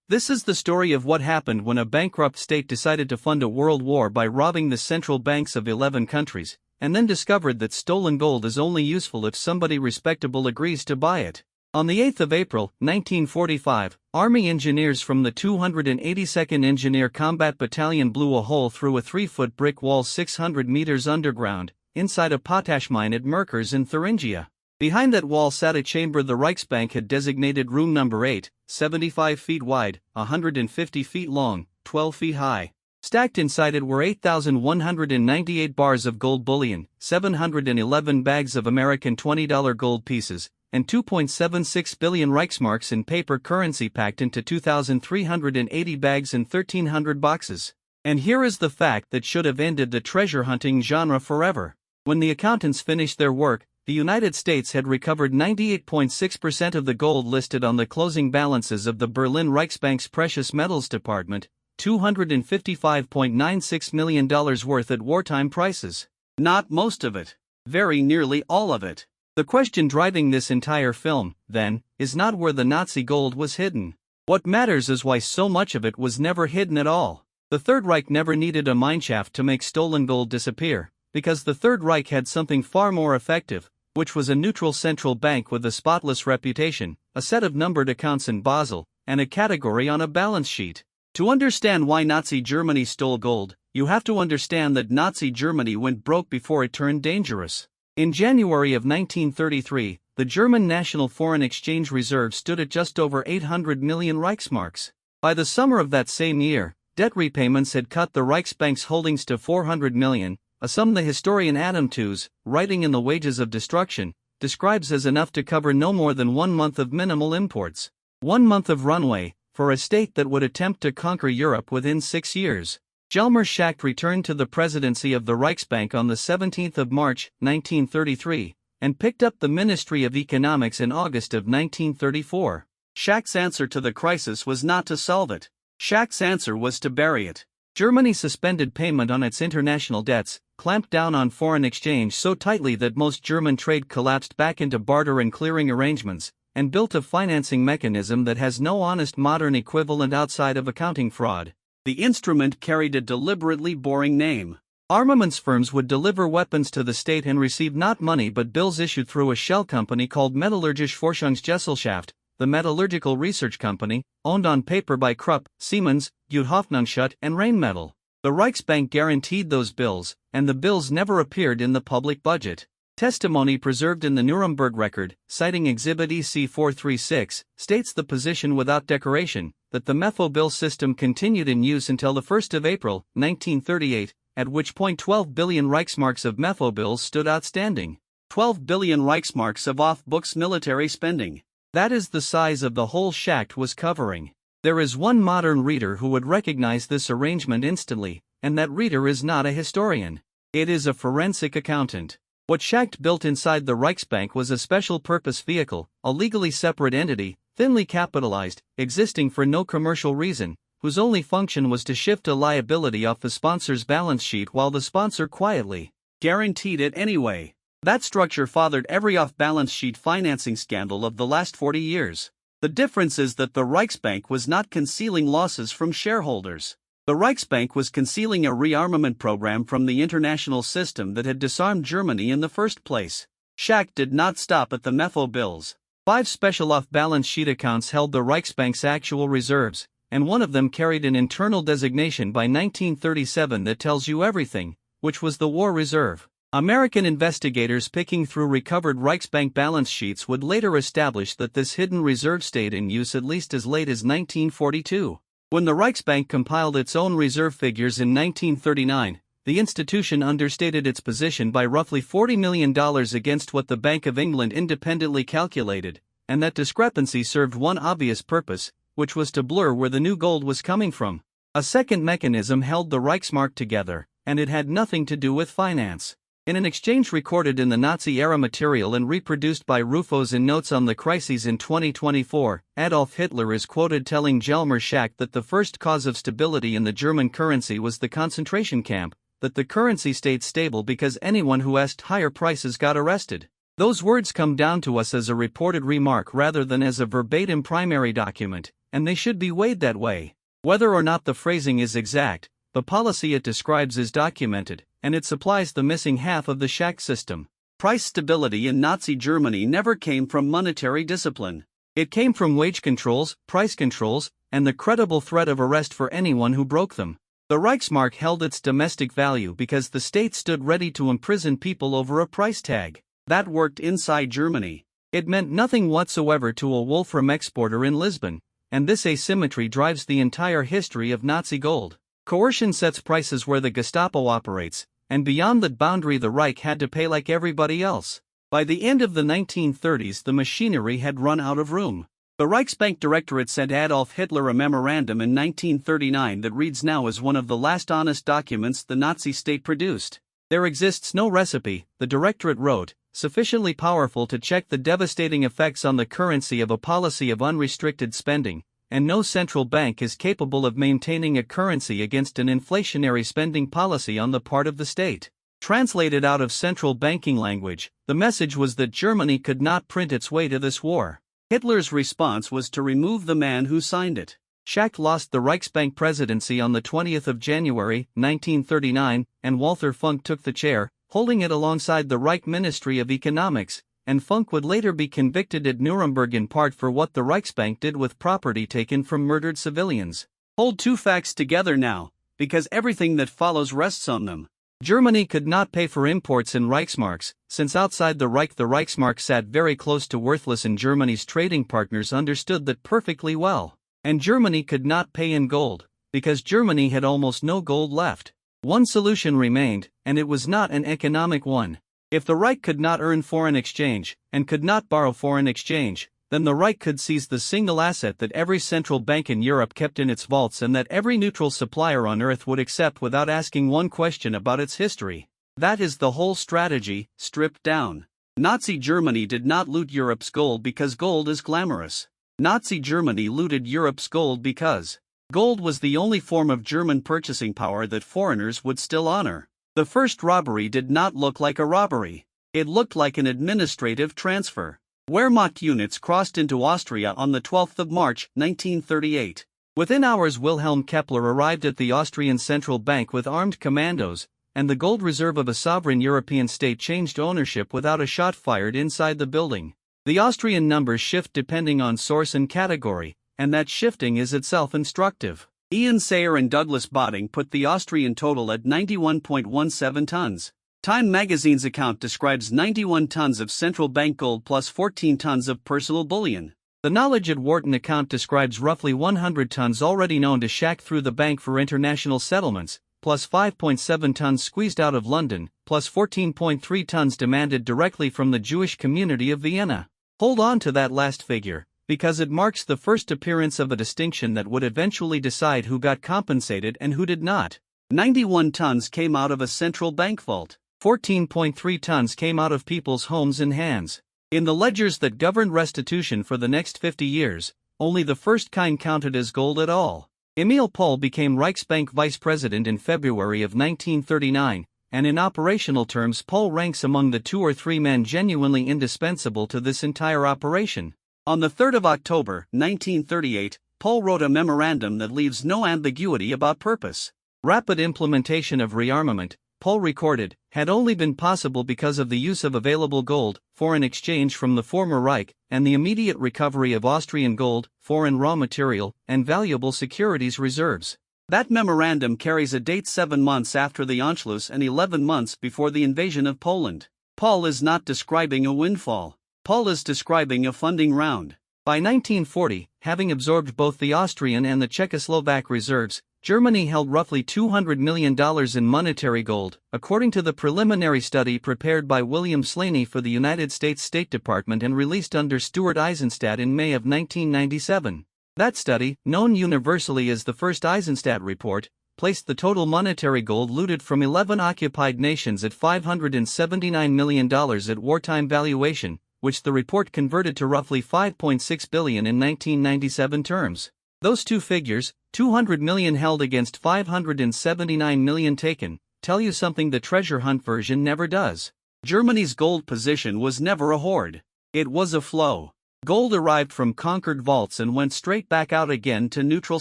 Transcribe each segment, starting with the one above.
This is the story of what happened when a bankrupt state decided to fund a world war by robbing the central banks of 11 countries, and then discovered that stolen gold is only useful if somebody respectable agrees to buy it. On the 8th of April, 1945, Army engineers from the 282nd Engineer Combat Battalion blew a hole through a 3-foot brick wall 600 meters underground, inside a potash mine at Merkers in Thuringia. Behind that wall sat a chamber the Reichsbank had designated room number 8, 75 feet wide, 150 feet long, 12 feet high. Stacked inside it were 8,198 bars of gold bullion, 711 bags of American $20 gold pieces, and 2.76 billion Reichsmarks in paper currency packed into 2,380 bags and 1,300 boxes. And here is the fact that should have ended the treasure hunting genre forever. When the accountants finished their work, the United States had recovered 98.6% of the gold listed on the closing balances of the Berlin Reichsbank's Precious Metals Department, $255.96 million worth at wartime prices. Not most of it. Very nearly all of it. The question driving this entire film, then, is not where the Nazi gold was hidden. What matters is why so much of it was never hidden at all. The Third Reich never needed a mineshaft to make stolen gold disappear, because the Third Reich had something far more effective, which was a neutral central bank with a spotless reputation, a set of numbered accounts in Basel, and a category on a balance sheet. To understand why Nazi Germany stole gold, you have to understand that Nazi Germany went broke before it turned dangerous. In January of 1933, the German national foreign exchange reserve stood at just over 800 million Reichsmarks. By the summer of that same year, debt repayments had cut the Reichsbank's holdings to 400 million, a sum the historian Adam Tooze, writing in The Wages of Destruction, describes as enough to cover no more than 1 month of minimal imports. 1 month of runway, for a state that would attempt to conquer Europe within 6 years. Hjalmar Schacht returned to the presidency of the Reichsbank on the 17th of March, 1933, and picked up the Ministry of Economics in August of 1934. Schacht's answer to the crisis was not to solve it. Schacht's answer was to bury it. Germany suspended payment on its international debts, clamped down on foreign exchange so tightly that most German trade collapsed back into barter and clearing arrangements, and built a financing mechanism that has no honest modern equivalent outside of accounting fraud. The instrument carried a deliberately boring name. Armaments firms would deliver weapons to the state and receive not money but bills issued through a shell company called Metallurgische Forschungsgesellschaft, the metallurgical research company, owned on paper by Krupp, Siemens, Gut Hoffnungsschut and Rheinmetall. The Reichsbank guaranteed those bills, and the bills never appeared in the public budget. Testimony preserved in the Nuremberg record, citing Exhibit EC 436, states the position without decoration, that the Mefo bill system continued in use until the 1st of April, 1938, at which point 12 billion Reichsmarks of Mefo bills stood outstanding. 12 billion Reichsmarks of off-books military spending. That is the size of the hole Schacht was covering. There is one modern reader who would recognize this arrangement instantly, and that reader is not a historian. It is a forensic accountant. What Schacht built inside the Reichsbank was a special-purpose vehicle, a legally separate entity, thinly capitalized, existing for no commercial reason, whose only function was to shift a liability off the sponsor's balance sheet while the sponsor quietly guaranteed it anyway. That structure fathered every off-balance sheet financing scandal of the last 40 years. The difference is that the Reichsbank was not concealing losses from shareholders. The Reichsbank was concealing a rearmament program from the international system that had disarmed Germany in the first place. Schacht did not stop at the Mefo bills. 5 special off-balance sheet accounts held the Reichsbank's actual reserves, and one of them carried an internal designation by 1937 that tells you everything, which was the War Reserve. American investigators picking through recovered Reichsbank balance sheets would later establish that this hidden reserve stayed in use at least as late as 1942. When the Reichsbank compiled its own reserve figures in 1939, the institution understated its position by roughly $40 million against what the Bank of England independently calculated, and that discrepancy served one obvious purpose, which was to blur where the new gold was coming from. A second mechanism held the Reichsmark together, and it had nothing to do with finance. In an exchange recorded in the Nazi-era material and reproduced by Rufos in Notes on the Crises in 2024, Adolf Hitler is quoted telling Hjalmar Schacht that the first cause of stability in the German currency was the concentration camp, that the currency stayed stable because anyone who asked higher prices got arrested. Those words come down to us as a reported remark rather than as a verbatim primary document, and they should be weighed that way. Whether or not the phrasing is exact, the policy it describes is documented, and it supplies the missing half of the Schacht system. Price stability in Nazi Germany never came from monetary discipline. It came from wage controls, price controls, and the credible threat of arrest for anyone who broke them. The Reichsmark held its domestic value because the state stood ready to imprison people over a price tag. That worked inside Germany. It meant nothing whatsoever to a Wolfram exporter in Lisbon, and this asymmetry drives the entire history of Nazi gold. Coercion sets prices where the Gestapo operates, and beyond that boundary the Reich had to pay like everybody else. By the end of the 1930s the machinery had run out of room. The Reichsbank Directorate sent Adolf Hitler a memorandum in 1939 that reads now as one of the last honest documents the Nazi state produced. There exists no recipe, the Directorate wrote, sufficiently powerful to check the devastating effects on the currency of a policy of unrestricted spending, and no central bank is capable of maintaining a currency against an inflationary spending policy on the part of the state. Translated out of central banking language, the message was that Germany could not print its way to this war. Hitler's response was to remove the man who signed it. Schacht lost the Reichsbank presidency on the 20th of January, 1939, and Walther Funk took the chair, holding it alongside the Reich Ministry of Economics, and Funk would later be convicted at Nuremberg in part for what the Reichsbank did with property taken from murdered civilians. Hold two facts together now, because everything that follows rests on them. Germany could not pay for imports in Reichsmarks, since outside the Reich the Reichsmark sat very close to worthless and Germany's trading partners understood that perfectly well. And Germany could not pay in gold, because Germany had almost no gold left. One solution remained, and it was not an economic one. If the Reich could not earn foreign exchange, and could not borrow foreign exchange, then the Reich could seize the single asset that every central bank in Europe kept in its vaults and that every neutral supplier on earth would accept without asking one question about its history. That is the whole strategy, stripped down. Nazi Germany did not loot Europe's gold because gold is glamorous. Nazi Germany looted Europe's gold because gold was the only form of German purchasing power that foreigners would still honor. The first robbery did not look like a robbery. It looked like an administrative transfer. Wehrmacht units crossed into Austria on the 12th of March, 1938. Within hours Wilhelm Kepler arrived at the Austrian Central Bank with armed commandos, and the gold reserve of a sovereign European state changed ownership without a shot fired inside the building. The Austrian numbers shift depending on source and category, and that shifting is itself instructive. Ian Sayer and Douglas Botting put the Austrian total at 91.17 tons. Time magazine's account describes 91 tons of central bank gold plus 14 tons of personal bullion. The Knowledge at Wharton account describes roughly 100 tons already known to Schacht through the Bank for International Settlements, plus 5.7 tons squeezed out of London, plus 14.3 tons demanded directly from the Jewish community of Vienna. Hold on to that last figure, because it marks the first appearance of a distinction that would eventually decide who got compensated and who did not. 91 tons came out of a central bank vault. 14.3 tons came out of people's homes and hands. In the ledgers that governed restitution for the next 50 years, only the first kind counted as gold at all. Emil Pohl became Reichsbank vice president in February of 1939, and in operational terms Pohl ranks among the 2 or 3 men genuinely indispensable to this entire operation. On the 3rd of October, 1938, Pohl wrote a memorandum that leaves no ambiguity about purpose. Rapid implementation of rearmament, Pohl recorded, had only been possible because of the use of available gold, foreign exchange from the former Reich, and the immediate recovery of Austrian gold, foreign raw material, and valuable securities reserves. That memorandum carries a date 7 months after the Anschluss and 11 months before the invasion of Poland. Pohl is not describing a windfall. Pohl is describing a funding round. By 1940, having absorbed both the Austrian and the Czechoslovak reserves, Germany held roughly $200 million in monetary gold, according to the preliminary study prepared by William Slaney for the United States State Department and released under Stuart Eisenstadt in May of 1997. That study, known universally as the first Eisenstadt Report, placed the total monetary gold looted from 11 occupied nations at $579 million at wartime valuation, which the report converted to roughly $5.6 billion in 1997 terms. Those two figures, 200 million held against 579 million taken, tell you something the treasure hunt version never does. Germany's gold position was never a hoard. It was a flow. Gold arrived from conquered vaults and went straight back out again to neutral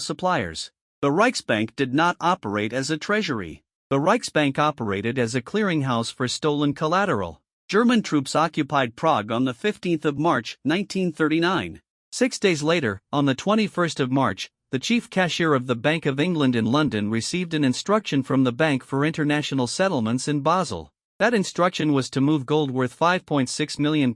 suppliers. The Reichsbank did not operate as a treasury. The Reichsbank operated as a clearinghouse for stolen collateral. German troops occupied Prague on the 15th of March, 1939. 6 days later, on the 21st of March, the chief cashier of the Bank of England in London received an instruction from the Bank for International Settlements in Basel. That instruction was to move gold worth £5.6 million,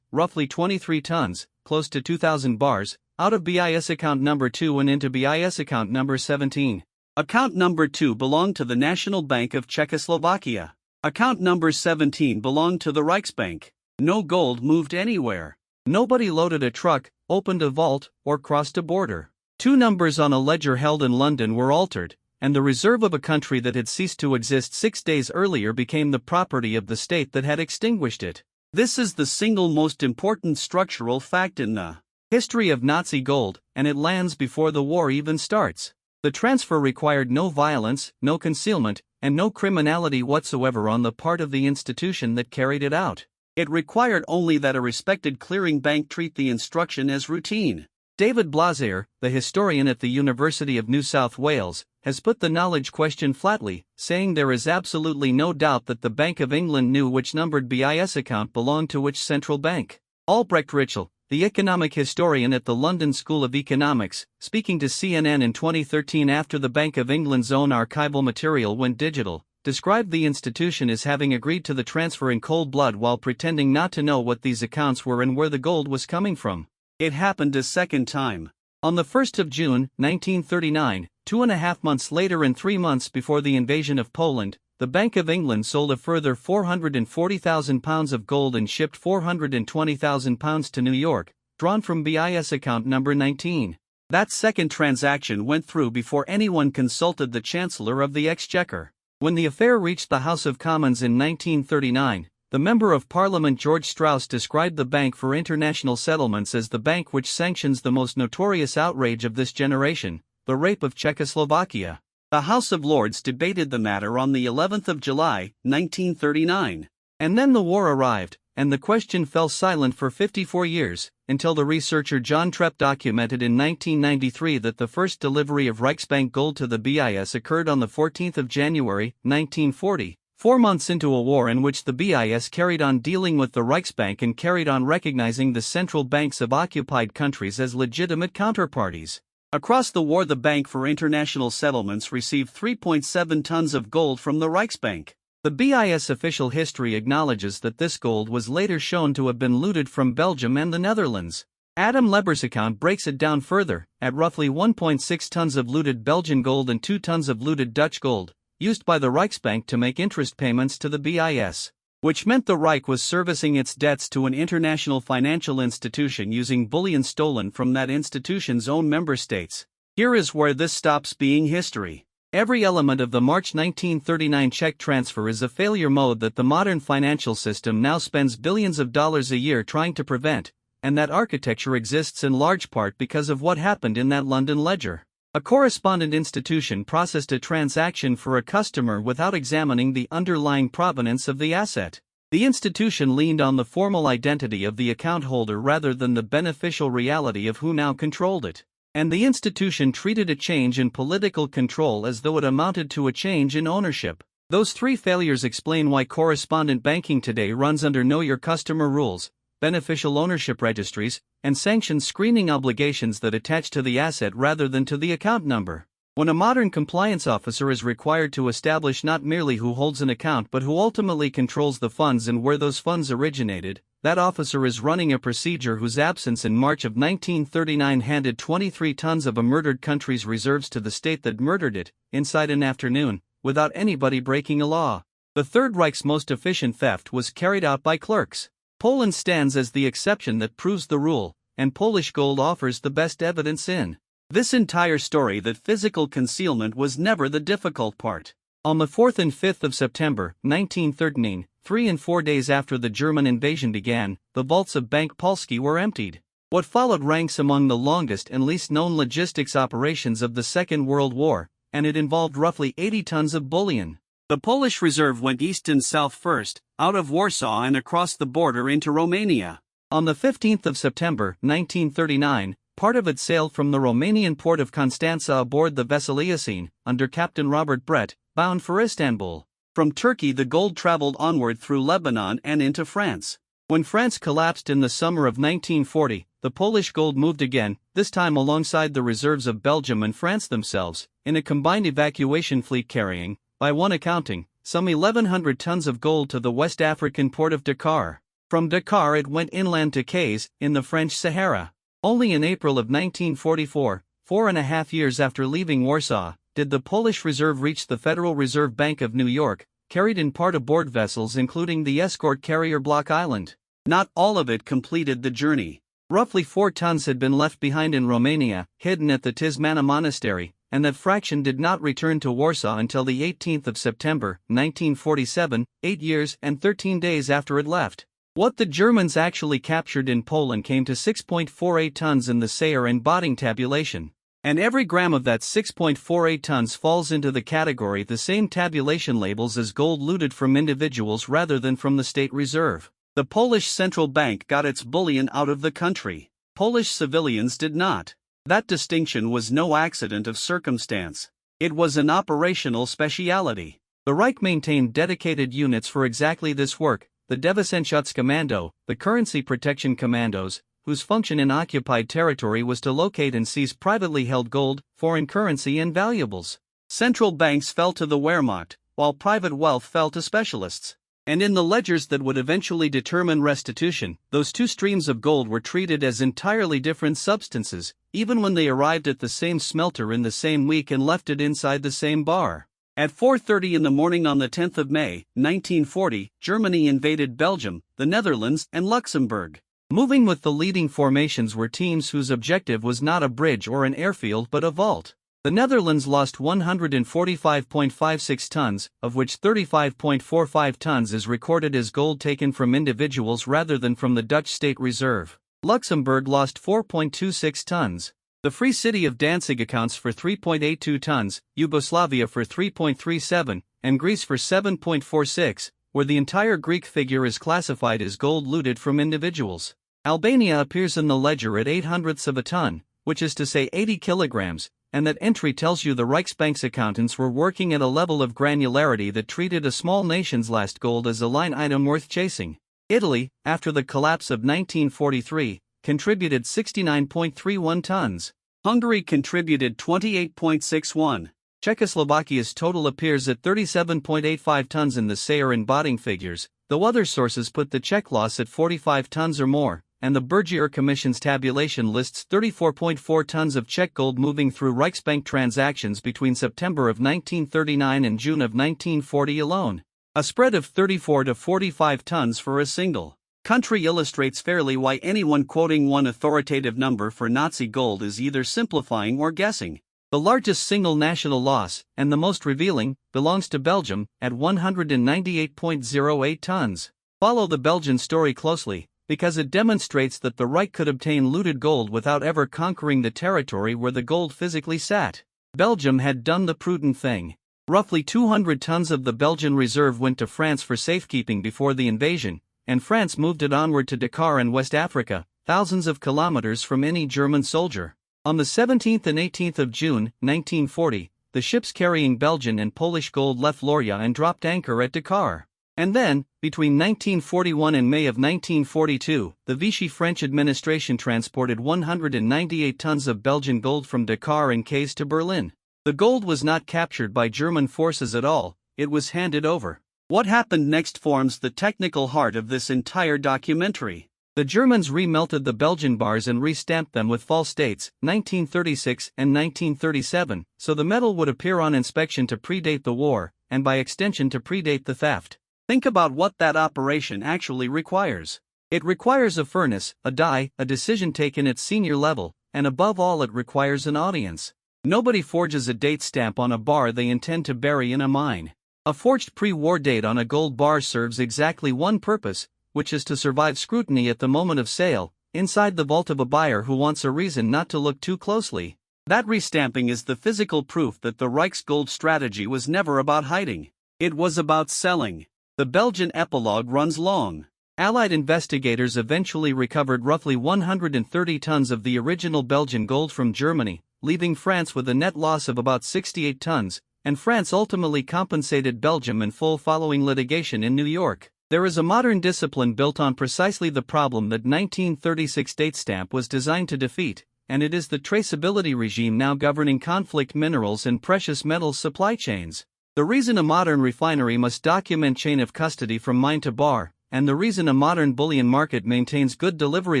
roughly 23 tons, close to 2,000 bars, out of BIS account number 2 and into BIS account number 17. Account number 2 belonged to the National Bank of Czechoslovakia. Account number 17 belonged to the Reichsbank. No gold moved anywhere. Nobody loaded a truck, opened a vault, or crossed a border. 2 numbers on a ledger held in London were altered, and the reserve of a country that had ceased to exist 6 days earlier became the property of the state that had extinguished it. This is the single most important structural fact in the history of Nazi gold, and it lands before the war even starts. The transfer required no violence, no concealment, and no criminality whatsoever on the part of the institution that carried it out. It required only that a respected clearing bank treat the instruction as routine. David Blazair, the historian at the University of New South Wales, has put the knowledge question flatly, saying there is absolutely no doubt that the Bank of England knew which numbered BIS account belonged to which central bank. Albrecht Ritschl, the economic historian at the London School of Economics, speaking to CNN in 2013 after the Bank of England's own archival material went digital, described the institution as having agreed to the transfer in cold blood while pretending not to know what these accounts were and where the gold was coming from. It happened a second time. On the 1st of June, 1939, 2.5 months later and 3 months before the invasion of Poland, the Bank of England sold a further £440,000 of gold and shipped £420,000 to New York, drawn from BIS account number 19. That second transaction went through before anyone consulted the Chancellor of the Exchequer. When the affair reached the House of Commons in 1939, the Member of Parliament George Strauss described the Bank for International Settlements as the bank which sanctions the most notorious outrage of this generation, the rape of Czechoslovakia. The House of Lords debated the matter on the 11th of July, 1939. And then the war arrived, and the question fell silent for 54 years, until the researcher John Trepp documented in 1993 that the first delivery of Reichsbank gold to the BIS occurred on the 14th of January, 1940. 4 months into a war in which the BIS carried on dealing with the Reichsbank and carried on recognizing the central banks of occupied countries as legitimate counterparties. Across the war, the Bank for International Settlements received 3.7 tons of gold from the Reichsbank. The BIS official history acknowledges that this gold was later shown to have been looted from Belgium and the Netherlands. Adam Leber's account breaks it down further, at roughly 1.6 tons of looted Belgian gold and 2 tons of looted Dutch gold, used by the Reichsbank to make interest payments to the BIS, which meant the Reich was servicing its debts to an international financial institution using bullion stolen from that institution's own member states. Here is where this stops being history. Every element of the March 1939 check transfer is a failure mode that the modern financial system now spends billions of dollars a year trying to prevent, and that architecture exists in large part because of what happened in that London ledger. A correspondent institution processed a transaction for a customer without examining the underlying provenance of the asset. The institution leaned on the formal identity of the account holder rather than the beneficial reality of who now controlled it. And the institution treated a change in political control as though it amounted to a change in ownership. Those 3 failures explain why correspondent banking today runs under Know Your Customer rules, beneficial ownership registries, and sanctions screening obligations that attach to the asset rather than to the account number. When a modern compliance officer is required to establish not merely who holds an account but who ultimately controls the funds and where those funds originated, that officer is running a procedure whose absence in March of 1939 handed 23 tons of a murdered country's reserves to the state that murdered it, inside an afternoon, without anybody breaking a law. The Third Reich's most efficient theft was carried out by clerks. Poland stands as the exception that proves the rule, and Polish gold offers the best evidence in this entire story that physical concealment was never the difficult part. On the 4th and 5th of September, 1913, 3 and 4 days after the German invasion began, the vaults of Bank Polski were emptied. What followed ranks among the longest and least known logistics operations of the Second World War, and it involved roughly 80 tons of bullion. The Polish reserve went east and south first, out of Warsaw and across the border into Romania. On the 15th of September 1939, part of it sailed from the Romanian port of Constanța aboard the vessel Eocene, under Captain Robert Brett, bound for Istanbul. From Turkey the gold traveled onward through Lebanon and into France. When France collapsed in the summer of 1940, the Polish gold moved again, this time alongside the reserves of Belgium and France themselves, in a combined evacuation fleet carrying, by one accounting, some 1,100 tons of gold to the West African port of Dakar. From Dakar it went inland to Kayes, in the French Sahara. Only in April of 1944, 4.5 years after leaving Warsaw, did the Polish Reserve reach the Federal Reserve Bank of New York, carried in part aboard vessels including the escort carrier Block Island. Not all of it completed the journey. Roughly 4 tons had been left behind in Romania, hidden at the Tismana Monastery, and that fraction did not return to Warsaw until the 18th of September, 1947, 8 years and 13 days after it left. What the Germans actually captured in Poland came to 6.48 tons in the Sayre and Botting tabulation. And every gram of that 6.48 tons falls into the category the same tabulation labels as gold looted from individuals rather than from the state reserve. The Polish central bank got its bullion out of the country. Polish civilians did not. That distinction was no accident of circumstance. It was an operational speciality. The Reich maintained dedicated units for exactly this work, the Devisentschutzkommando, the Currency Protection Commandos, whose function in occupied territory was to locate and seize privately held gold, foreign currency and valuables. Central banks fell to the Wehrmacht, while private wealth fell to specialists. And in the ledgers that would eventually determine restitution, those two streams of gold were treated as entirely different substances, even when they arrived at the same smelter in the same week and left it inside the same bar. At 4:30 in the morning on the 10th of May, 1940, Germany invaded Belgium, the Netherlands, and Luxembourg. Moving with the leading formations were teams whose objective was not a bridge or an airfield but a vault. The Netherlands lost 145.56 tons, of which 35.45 tons is recorded as gold taken from individuals rather than from the Dutch State Reserve. Luxembourg lost 4.26 tons. The Free City of Danzig accounts for 3.82 tons, Yugoslavia for 3.37, and Greece for 7.46, where the entire Greek figure is classified as gold looted from individuals. Albania appears in the ledger at 0.08 of a ton, which is to say 80 kilograms, and that entry tells you the Reichsbank's accountants were working at a level of granularity that treated a small nation's last gold as a line item worth chasing. Italy, after the collapse of 1943, contributed 69.31 tons. Hungary contributed 28.61. Czechoslovakia's total appears at 37.85 tons in the Sayre and Botting figures, though other sources put the Czech loss at 45 tons or more, and the Bergier Commission's tabulation lists 34.4 tons of Czech gold moving through Reichsbank transactions between September of 1939 and June of 1940 alone. A spread of 34 to 45 tons for a single country illustrates fairly why anyone quoting one authoritative number for Nazi gold is either simplifying or guessing. The largest single national loss, and the most revealing, belongs to Belgium, at 198.08 tons. Follow the Belgian story closely, because it demonstrates that the Reich could obtain looted gold without ever conquering the territory where the gold physically sat. Belgium had done the prudent thing. Roughly 200 tons of the Belgian reserve went to France for safekeeping before the invasion, and France moved it onward to Dakar in West Africa, thousands of kilometers from any German soldier. On the 17th and 18th of June, 1940, the ships carrying Belgian and Polish gold left Loria and dropped anchor at Dakar. And then, between 1941 and May of 1942, the Vichy French administration transported 198 tons of Belgian gold from Dakar and Kayes to Berlin. The gold was not captured by German forces at all, it was handed over. What happened next forms the technical heart of this entire documentary. The Germans remelted the Belgian bars and restamped them with false dates, 1936 and 1937, so the metal would appear on inspection to predate the war, and by extension to predate the theft. Think about what that operation actually requires. It requires a furnace, a die, a decision taken at senior level, and above all it requires an audience. Nobody forges a date stamp on a bar they intend to bury in a mine. A forged pre-war date on a gold bar serves exactly one purpose, which is to survive scrutiny at the moment of sale, inside the vault of a buyer who wants a reason not to look too closely. That restamping is the physical proof that the Reich's gold strategy was never about hiding. It was about selling. The Belgian epilogue runs long. Allied investigators eventually recovered roughly 130 tons of the original Belgian gold from Germany, leaving France with a net loss of about 68 tons, and France ultimately compensated Belgium in full following litigation in New York. There is a modern discipline built on precisely the problem that 1936 date stamp was designed to defeat, and it is the traceability regime now governing conflict minerals and precious metals supply chains. The reason a modern refinery must document chain of custody from mine to bar, and the reason a modern bullion market maintains good delivery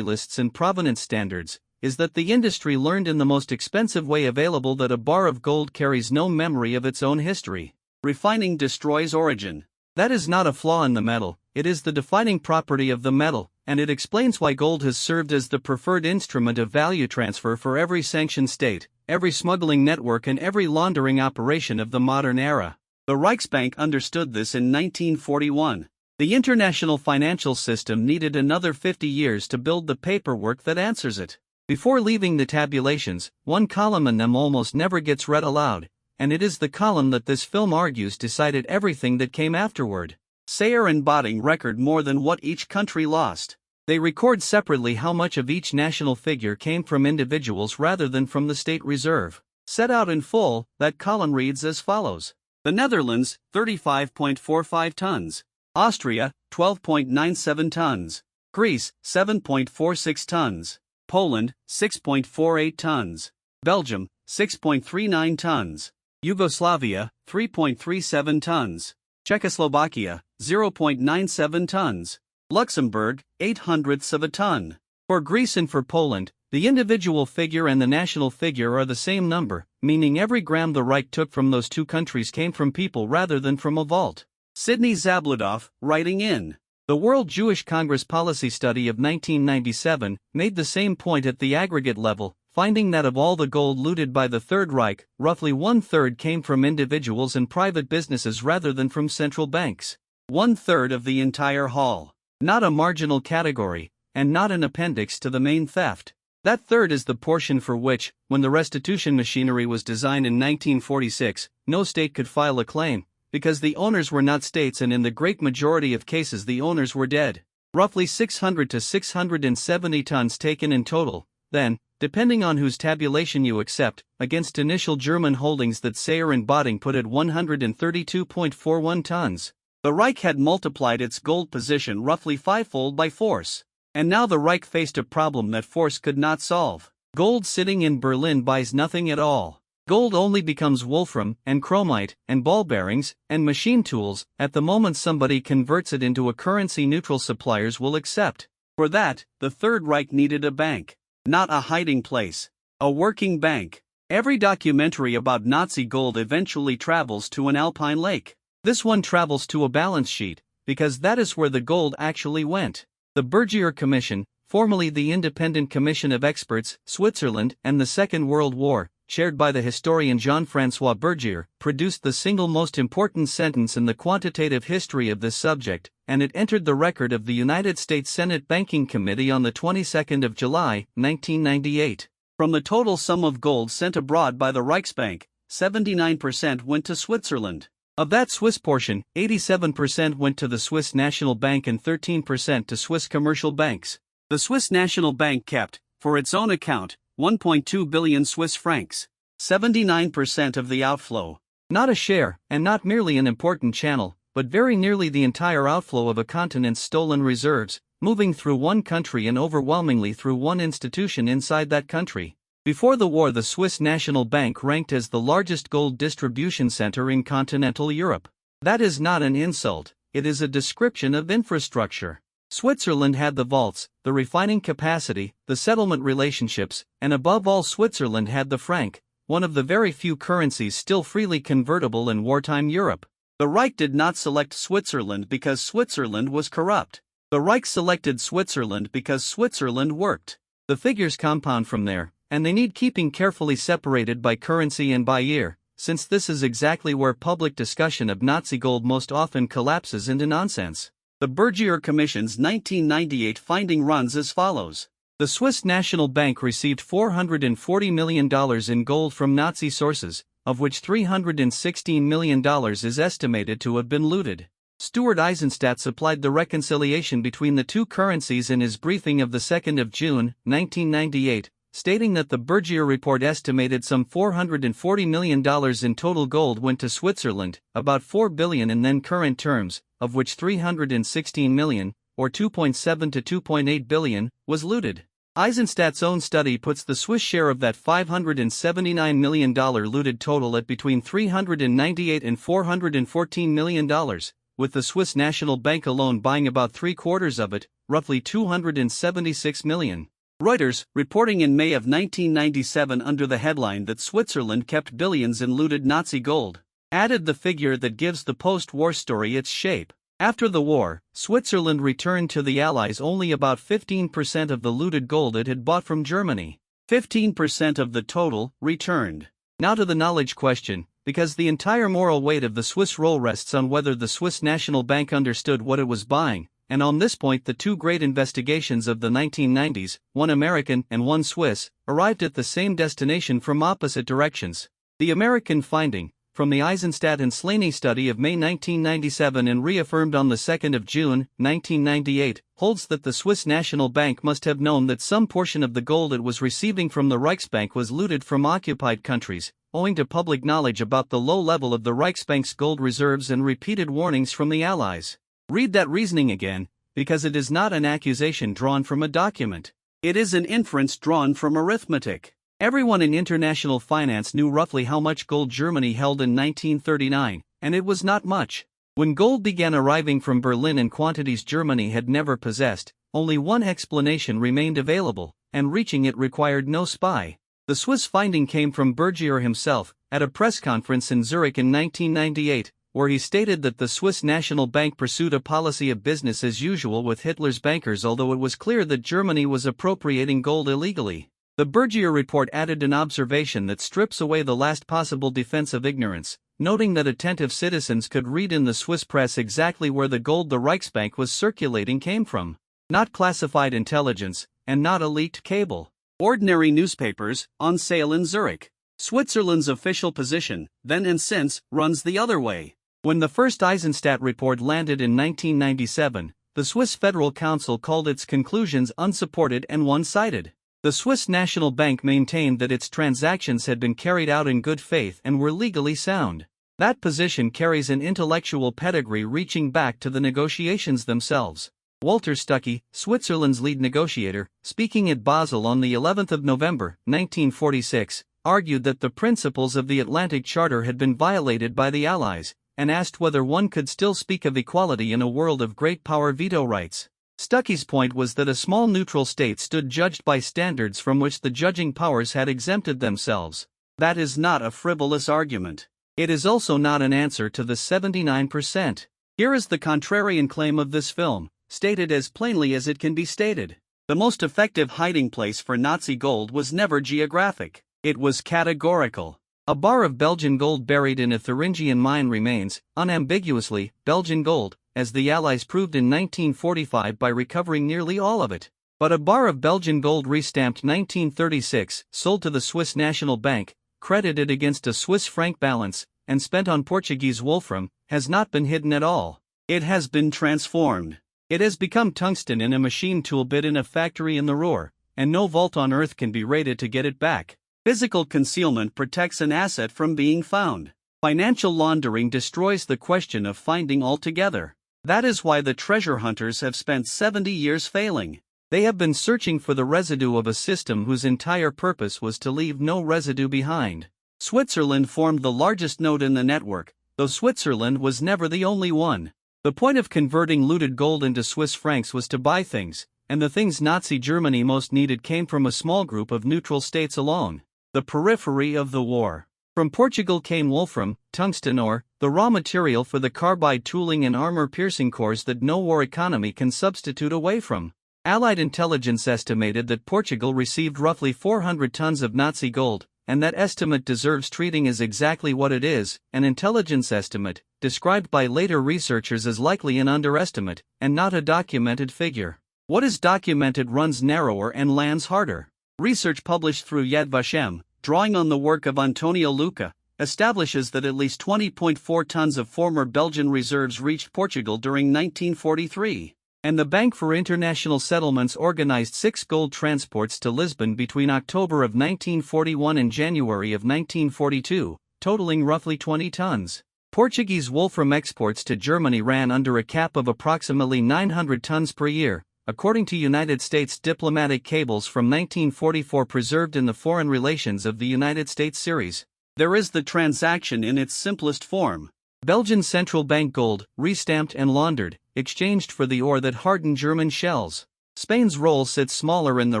lists and provenance standards, is that the industry learned in the most expensive way available that a bar of gold carries no memory of its own history. Refining destroys origin. That is not a flaw in the metal, it is the defining property of the metal, and it explains why gold has served as the preferred instrument of value transfer for every sanctioned state, every smuggling network and every laundering operation of the modern era. The Reichsbank understood this in 1941. The international financial system needed another 50 years to build the paperwork that answers it. Before leaving the tabulations, one column in them almost never gets read aloud, and it is the column that this film argues decided everything that came afterward. Sayre and Botting record more than what each country lost. They record separately how much of each national figure came from individuals rather than from the state reserve. Set out in full, that column reads as follows. The Netherlands, 35.45 tons. Austria, 12.97 tons. Greece, 7.46 tons. Poland, 6.48 tons. Belgium, 6.39 tons. Yugoslavia, 3.37 tons. Czechoslovakia, 0.97 tons. Luxembourg, 0.08 of a ton. For Greece and for Poland, the individual figure and the national figure are the same number, meaning every gram the Reich took from those two countries came from people rather than from a vault. Sidney Zablodoff, writing in the World Jewish Congress Policy Study of 1997, made the same point at the aggregate level, finding that of all the gold looted by the Third Reich, roughly one-third came from individuals and private businesses rather than from central banks. One-third of the entire haul. Not a marginal category, and not an appendix to the main theft. That third is the portion for which, when the restitution machinery was designed in 1946, no state could file a claim, because the owners were not states and in the great majority of cases the owners were dead. Roughly 600 to 670 tons taken in total, then, depending on whose tabulation you accept, against initial German holdings that Sayre and Botting put at 132.41 tons. The Reich had multiplied its gold position roughly fivefold by force. And now the Reich faced a problem that force could not solve. Gold sitting in Berlin buys nothing at all. Gold only becomes wolfram, and chromite, and ball bearings, and machine tools, at the moment somebody converts it into a currency neutral suppliers will accept. For that, the Third Reich needed a bank. Not a hiding place. A working bank. Every documentary about Nazi gold eventually travels to an alpine lake. This one travels to a balance sheet, because that is where the gold actually went. The Bergier Commission, formerly the Independent Commission of Experts, Switzerland and the Second World War, chaired by the historian Jean-François Bergier, produced the single most important sentence in the quantitative history of this subject, and it entered the record of the United States Senate Banking Committee on the 22nd of July, 1998. From the total sum of gold sent abroad by the Reichsbank, 79% went to Switzerland. Of that Swiss portion, 87% went to the Swiss National Bank and 13% to Swiss commercial banks. The Swiss National Bank kept, for its own account, 1.2 billion Swiss francs. 79% of the outflow. Not a share, and not merely an important channel, but very nearly the entire outflow of a continent's stolen reserves, moving through one country and overwhelmingly through one institution inside that country. Before the war, the Swiss National Bank ranked as the largest gold distribution center in continental Europe. That is not an insult, it is a description of infrastructure. Switzerland had the vaults, the refining capacity, the settlement relationships, and above all Switzerland had the franc, one of the very few currencies still freely convertible in wartime Europe. The Reich did not select Switzerland because Switzerland was corrupt. The Reich selected Switzerland because Switzerland worked. The figures compound from there, and they need keeping carefully separated by currency and by year, since this is exactly where public discussion of Nazi gold most often collapses into nonsense. The Bergier Commission's 1998 finding runs as follows. The Swiss National Bank received $440 million in gold from Nazi sources, of which $316 million is estimated to have been looted. Stuart Eisenstadt supplied the reconciliation between the two currencies in his briefing of the 2nd of June, 1998, stating that the Bergier report estimated some $440 million in total gold went to Switzerland, about $4 billion in then current terms, of which $316 million, or 2.7 to 2.8 billion, was looted. Eisenstadt's own study puts the Swiss share of that $579 million looted total at between $398 and $414 million, with the Swiss National Bank alone buying about 3/4 of it, roughly $276 million. Reuters, reporting in May of 1997 under the headline that Switzerland kept billions in looted Nazi gold, added the figure that gives the post-war story its shape. After the war, Switzerland returned to the Allies only about 15% of the looted gold it had bought from Germany. 15% of the total returned. Now to the knowledge question, because the entire moral weight of the Swiss role rests on whether the Swiss National Bank understood what it was buying, and on this point the two great investigations of the 1990s, one American and one Swiss, arrived at the same destination from opposite directions. The American finding, from the Eisenstadt and Slaney study of May 1997 and reaffirmed on the 2nd of June, 1998, holds that the Swiss National Bank must have known that some portion of the gold it was receiving from the Reichsbank was looted from occupied countries, owing to public knowledge about the low level of the Reichsbank's gold reserves and repeated warnings from the Allies. Read that reasoning again, because it is not an accusation drawn from a document. It is an inference drawn from arithmetic. Everyone in international finance knew roughly how much gold Germany held in 1939, and it was not much. When gold began arriving from Berlin in quantities Germany had never possessed, only one explanation remained available, and reaching it required no spy. The Swiss finding came from Bergier himself, at a press conference in Zurich in 1998, where he stated that the Swiss National Bank pursued a policy of business as usual with Hitler's bankers, although it was clear that Germany was appropriating gold illegally. The Bergier report added an observation that strips away the last possible defense of ignorance, noting that attentive citizens could read in the Swiss press exactly where the gold the Reichsbank was circulating came from. Not classified intelligence, and not a leaked cable. Ordinary newspapers, on sale in Zurich. Switzerland's official position, then and since, runs the other way. When the first Eisenstadt report landed in 1997, the Swiss Federal Council called its conclusions unsupported and one-sided. The Swiss National Bank maintained that its transactions had been carried out in good faith and were legally sound. That position carries an intellectual pedigree reaching back to the negotiations themselves. Walter Stuckey, Switzerland's lead negotiator, speaking at Basel on the 11th of November, 1946, argued that the principles of the Atlantic Charter had been violated by the Allies, and asked whether one could still speak of equality in a world of great power veto rights. Stuckey's point was that a small neutral state stood judged by standards from which the judging powers had exempted themselves. That is not a frivolous argument. It is also not an answer to the 79%. Here is the contrarian claim of this film, stated as plainly as it can be stated. The most effective hiding place for Nazi gold was never geographic. It was categorical. A bar of Belgian gold buried in a Thuringian mine remains, unambiguously, Belgian gold, as the Allies proved in 1945 by recovering nearly all of it. But a bar of Belgian gold restamped 1936, sold to the Swiss National Bank, credited against a Swiss franc balance, and spent on Portuguese wolfram, has not been hidden at all. It has been transformed. It has become tungsten in a machine tool bit in a factory in the Ruhr, and no vault on earth can be raided to get it back. Physical concealment protects an asset from being found. Financial laundering destroys the question of finding altogether. That is why the treasure hunters have spent 70 years failing. They have been searching for the residue of a system whose entire purpose was to leave no residue behind. Switzerland formed the largest node in the network, though Switzerland was never the only one. The point of converting looted gold into Swiss francs was to buy things, and the things Nazi Germany most needed came from a small group of neutral states alone. The periphery of the war. From Portugal came wolfram, tungsten ore, the raw material for the carbide tooling and armor-piercing cores that no war economy can substitute away from. Allied intelligence estimated that Portugal received roughly 400 tons of Nazi gold, and that estimate deserves treating as exactly what it is, an intelligence estimate, described by later researchers as likely an underestimate, and not a documented figure. What is documented runs narrower and lands harder. Research published through Yad Vashem, drawing on the work of Antonio Luca, establishes that at least 20.4 tons of former Belgian reserves reached Portugal during 1943. And the Bank for International Settlements organized 6 gold transports to Lisbon between October of 1941 and January of 1942, totaling roughly 20 tons. Portuguese wolfram exports to Germany ran under a cap of approximately 900 tons per year, according to United States diplomatic cables from 1944 preserved in the Foreign Relations of the United States series. There is the transaction in its simplest form. Belgian central bank gold, restamped and laundered, exchanged for the ore that hardened German shells. Spain's role sits smaller in the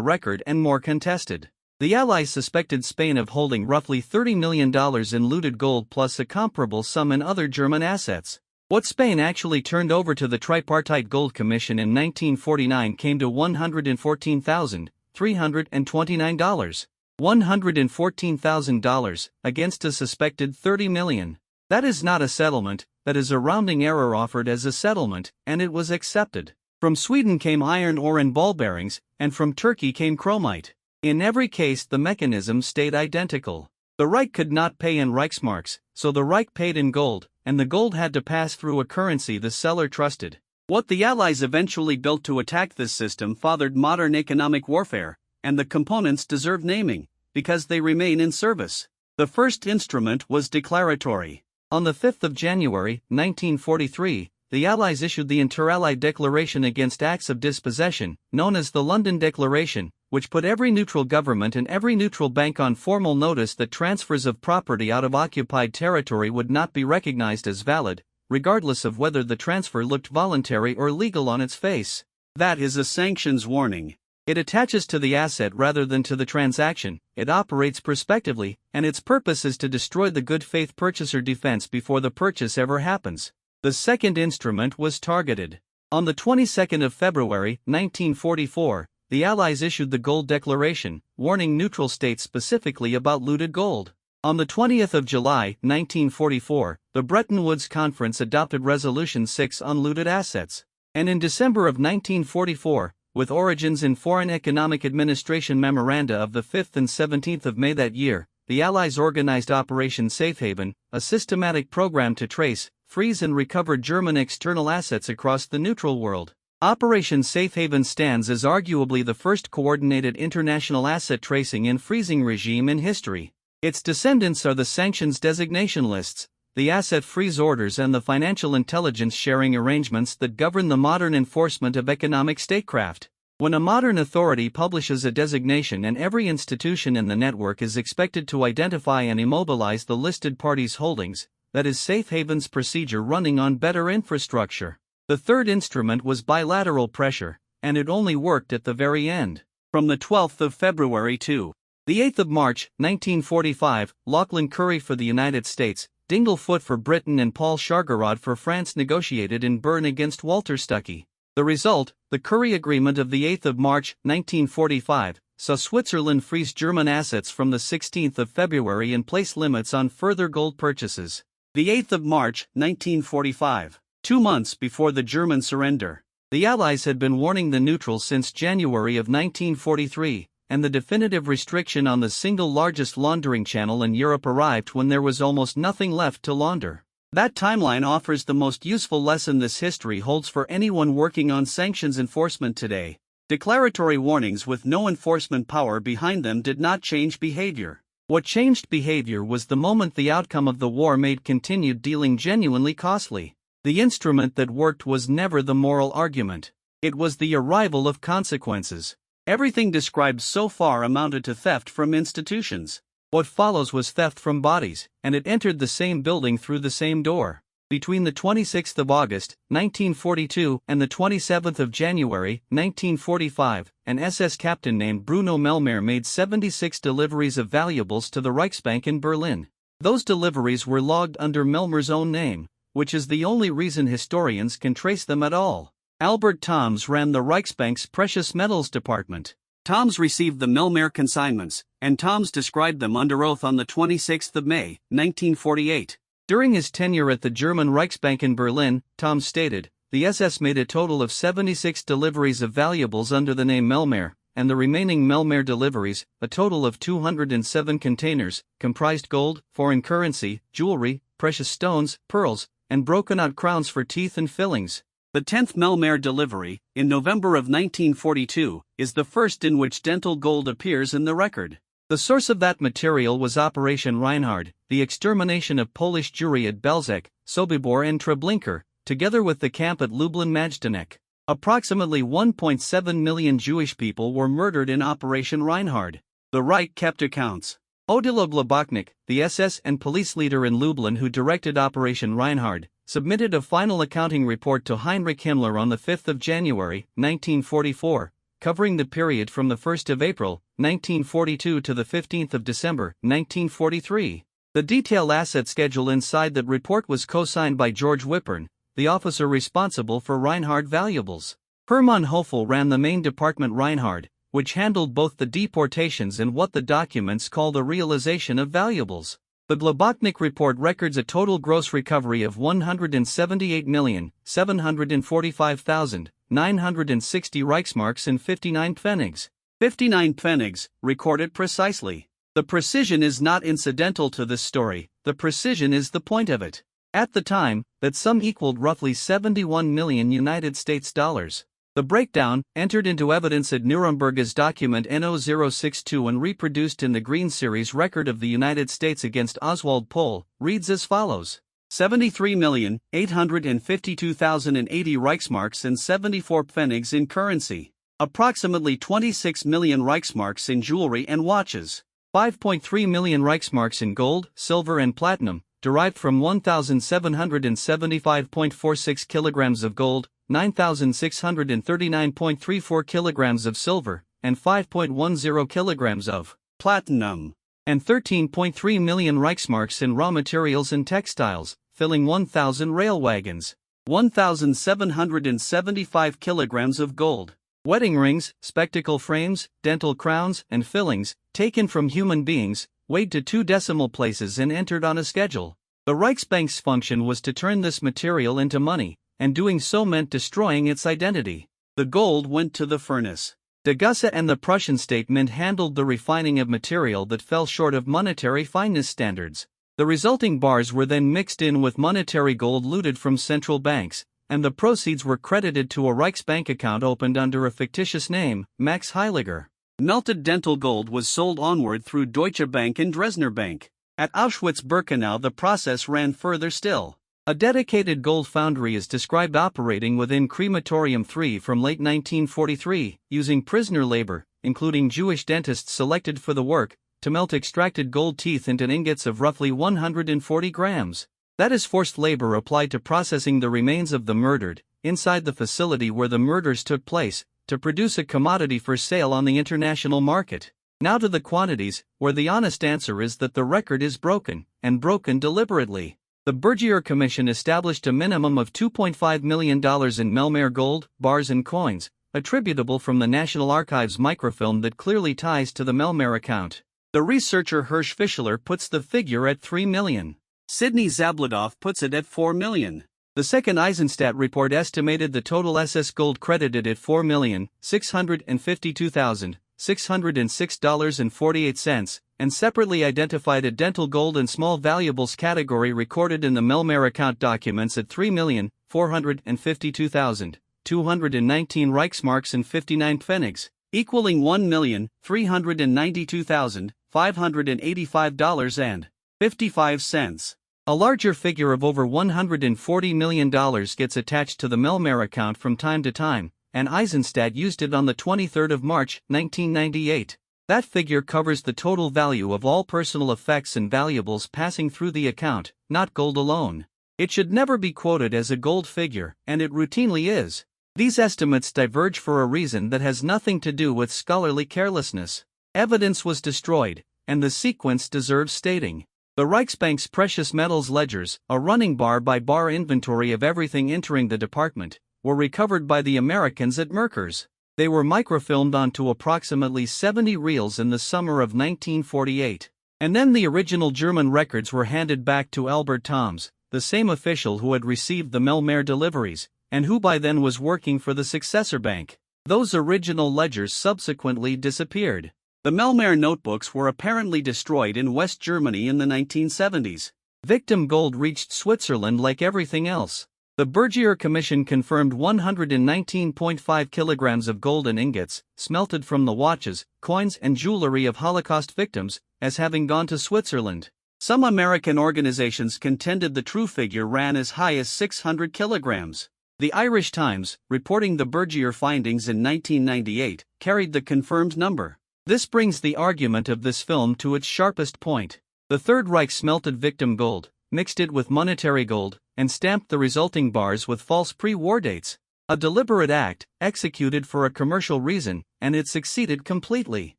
record and more contested. The Allies suspected Spain of holding roughly $30 million in looted gold plus a comparable sum in other German assets. What Spain actually turned over to the Tripartite Gold Commission in 1949 came to $114,329. $114,000 against a suspected $30 million. That is not a settlement, that is a rounding error offered as a settlement, and it was accepted. From Sweden came iron ore and ball bearings, and from Turkey came chromite. In every case the mechanism stayed identical. The Reich could not pay in Reichsmarks, so the Reich paid in gold, and the gold had to pass through a currency the seller trusted. What the Allies eventually built to attack this system fathered modern economic warfare, and the components deserve naming, because they remain in service. The first instrument was declaratory. On the 5th of January, 1943, the Allies issued the Inter-Allied Declaration Against Acts of Dispossession, known as the London Declaration, which put every neutral government and every neutral bank on formal notice that transfers of property out of occupied territory would not be recognized as valid, regardless of whether the transfer looked voluntary or legal on its face. That is a sanctions warning. It attaches to the asset rather than to the transaction, it operates prospectively, and its purpose is to destroy the good faith purchaser defense before the purchase ever happens. The second instrument was targeted. On the 22nd of February, 1944, the Allies issued the Gold Declaration, warning neutral states specifically about looted gold. On the 20th of July, 1944, the Bretton Woods Conference adopted Resolution 6 on looted assets. And in December of 1944, with origins in Foreign Economic Administration memoranda of the 5th and 17th of May that year, the Allies organized Operation Safehaven, a systematic program to trace, freeze and recover German external assets across the neutral world. Operation Safehaven stands as arguably the first coordinated international asset tracing and freezing regime in history. Its descendants are the sanctions designation lists, the asset freeze orders and the financial intelligence sharing arrangements that govern the modern enforcement of economic statecraft. When a modern authority publishes a designation and every institution in the network is expected to identify and immobilize the listed party's holdings, that is safe haven's procedure running on better infrastructure. The third instrument was bilateral pressure, and it only worked at the very end. From the 12th of February to the 8th of March, 1945, Lachlan Curry for the United States, Dingle Foot for Britain and Paul Chargarod for France negotiated in Bern against Walter Stuckey. The result, the Curry Agreement of the 8th of March, 1945, saw Switzerland freeze German assets from the 16th of February and place limits on further gold purchases. The 8th of March, 1945, 2 months before the German surrender. The Allies had been warning the neutrals since January of 1943, and the definitive restriction on the single largest laundering channel in Europe arrived when there was almost nothing left to launder. That timeline offers the most useful lesson this history holds for anyone working on sanctions enforcement today. Declaratory warnings with no enforcement power behind them did not change behavior. What changed behavior was the moment the outcome of the war made continued dealing genuinely costly. The instrument that worked was never the moral argument. It was the arrival of consequences. Everything described so far amounted to theft from institutions. What follows was theft from bodies, and it entered the same building through the same door. Between the 26th of August, 1942, and the 27th of January, 1945, an SS captain named Bruno Melmer made 76 deliveries of valuables to the Reichsbank in Berlin. Those deliveries were logged under Melmer's own name, which is the only reason historians can trace them at all. Albert Toms ran the Reichsbank's precious metals department. Toms received the Melmer consignments, and Toms described them under oath on the 26th of May, 1948. During his tenure at the German Reichsbank in Berlin, Toms stated, the SS made a total of 76 deliveries of valuables under the name Melmer, and the remaining Melmeer deliveries, a total of 207 containers, comprised gold, foreign currency, jewelry, precious stones, pearls, and broken-out crowns for teeth and fillings. The 10th Melmeer delivery, in November of 1942, is the first in which dental gold appears in the record. The source of that material was Operation Reinhard, the extermination of Polish Jewry at Belzec, Sobibor and Treblinka, together with the camp at Lublin-Majdanek. Approximately 1.7 million Jewish people were murdered in Operation Reinhard. The Reich kept accounts. Odilo Globoknik, the SS and police leader in Lublin who directed Operation Reinhard, submitted a final accounting report to Heinrich Himmler on 5 January, 1944, covering the period from 1 April, 1942 to 15 December, 1943. The detailed asset schedule inside that report was co-signed by George Wippern, the officer responsible for Reinhard valuables. Hermann Höfel ran the main department Reinhard, which handled both the deportations and what the documents call the realization of valuables. The Globoknik report records a total gross recovery of 178,745,960 Reichsmarks and 59 pfennigs. 59 pfennigs, recorded precisely. The precision is not incidental to this story, the precision is the point of it. At the time, that sum equaled roughly 71 million United States dollars. The breakdown, entered into evidence at Nuremberg as document NO062 and reproduced in the Green Series record of the United States against Oswald Pohl, reads as follows. 73,852,080 Reichsmarks and 74 pfennigs in currency. Approximately 26 million Reichsmarks in jewelry and watches. 5.3 million Reichsmarks in gold, silver and platinum, derived from 1,775.46 kilograms of gold, 9,639.34 kilograms of silver, and 5.10 kilograms of platinum, and 13.3 million Reichsmarks in raw materials and textiles, filling 1,000 rail wagons, 1,775 kilograms of gold, wedding rings, spectacle frames, dental crowns, and fillings, taken from human beings, weighed to 2 decimal places and entered on a schedule. The Reichsbank's function was to turn this material into money, and doing so meant destroying its identity. The gold went to the furnace. De Gusse and the Prussian statement handled the refining of material that fell short of monetary fineness standards. The resulting bars were then mixed in with monetary gold looted from central banks, and the proceeds were credited to a Reichsbank account opened under a fictitious name, Max Heiliger. Melted dental gold was sold onward through Deutsche Bank and Dresdner Bank. At Auschwitz-Birkenau the process ran further still. A dedicated gold foundry is described operating within Crematorium 3 from late 1943, using prisoner labor, including Jewish dentists selected for the work, to melt extracted gold teeth into ingots of roughly 140 grams. That is forced labor applied to processing the remains of the murdered, inside the facility where the murders took place, to produce a commodity for sale on the international market. Now to the quantities, where the honest answer is that the record is broken, and broken deliberately. The Bergier Commission established a minimum of $2.5 million in Melmeer gold, bars and coins, attributable from the National Archives microfilm that clearly ties to the Melmeer account. The researcher Hirsch Fischler puts the figure at 3 million. Sidney Zablodoff puts it at 4 million. The second Eisenstadt report estimated the total SS gold credited at $4,652,606.48, and separately identified a dental gold and small valuables category recorded in the Melmeer account documents at 3,452,219 Reichsmarks and 59 pfennigs, equaling $1,392,585.55. A larger figure of over $140 million gets attached to the Melmeer account from time to time, and Eisenstadt used it on the 23rd of March, 1998. That figure covers the total value of all personal effects and valuables passing through the account, not gold alone. It should never be quoted as a gold figure, and it routinely is. These estimates diverge for a reason that has nothing to do with scholarly carelessness. Evidence was destroyed, and the sequence deserves stating. The Reichsbank's precious metals ledgers, a running bar-by-bar inventory of everything entering the department, were recovered by the Americans at Merkers. They were microfilmed onto approximately 70 reels in the summer of 1948. And then the original German records were handed back to Albert Toms, the same official who had received the Melmeer deliveries, and who by then was working for the successor bank. Those original ledgers subsequently disappeared. The Melmaer notebooks were apparently destroyed in West Germany in the 1970s. Victim gold reached Switzerland like everything else. The Bergier Commission confirmed 119.5 kilograms of golden ingots, smelted from the watches, coins and jewelry of Holocaust victims, as having gone to Switzerland. Some American organizations contended the true figure ran as high as 600 kilograms. The Irish Times, reporting the Bergier findings in 1998, carried the confirmed number. This brings the argument of this film to its sharpest point. The Third Reich smelted victim gold, mixed it with monetary gold, and stamped the resulting bars with false pre-war dates. A deliberate act, executed for a commercial reason, and it succeeded completely.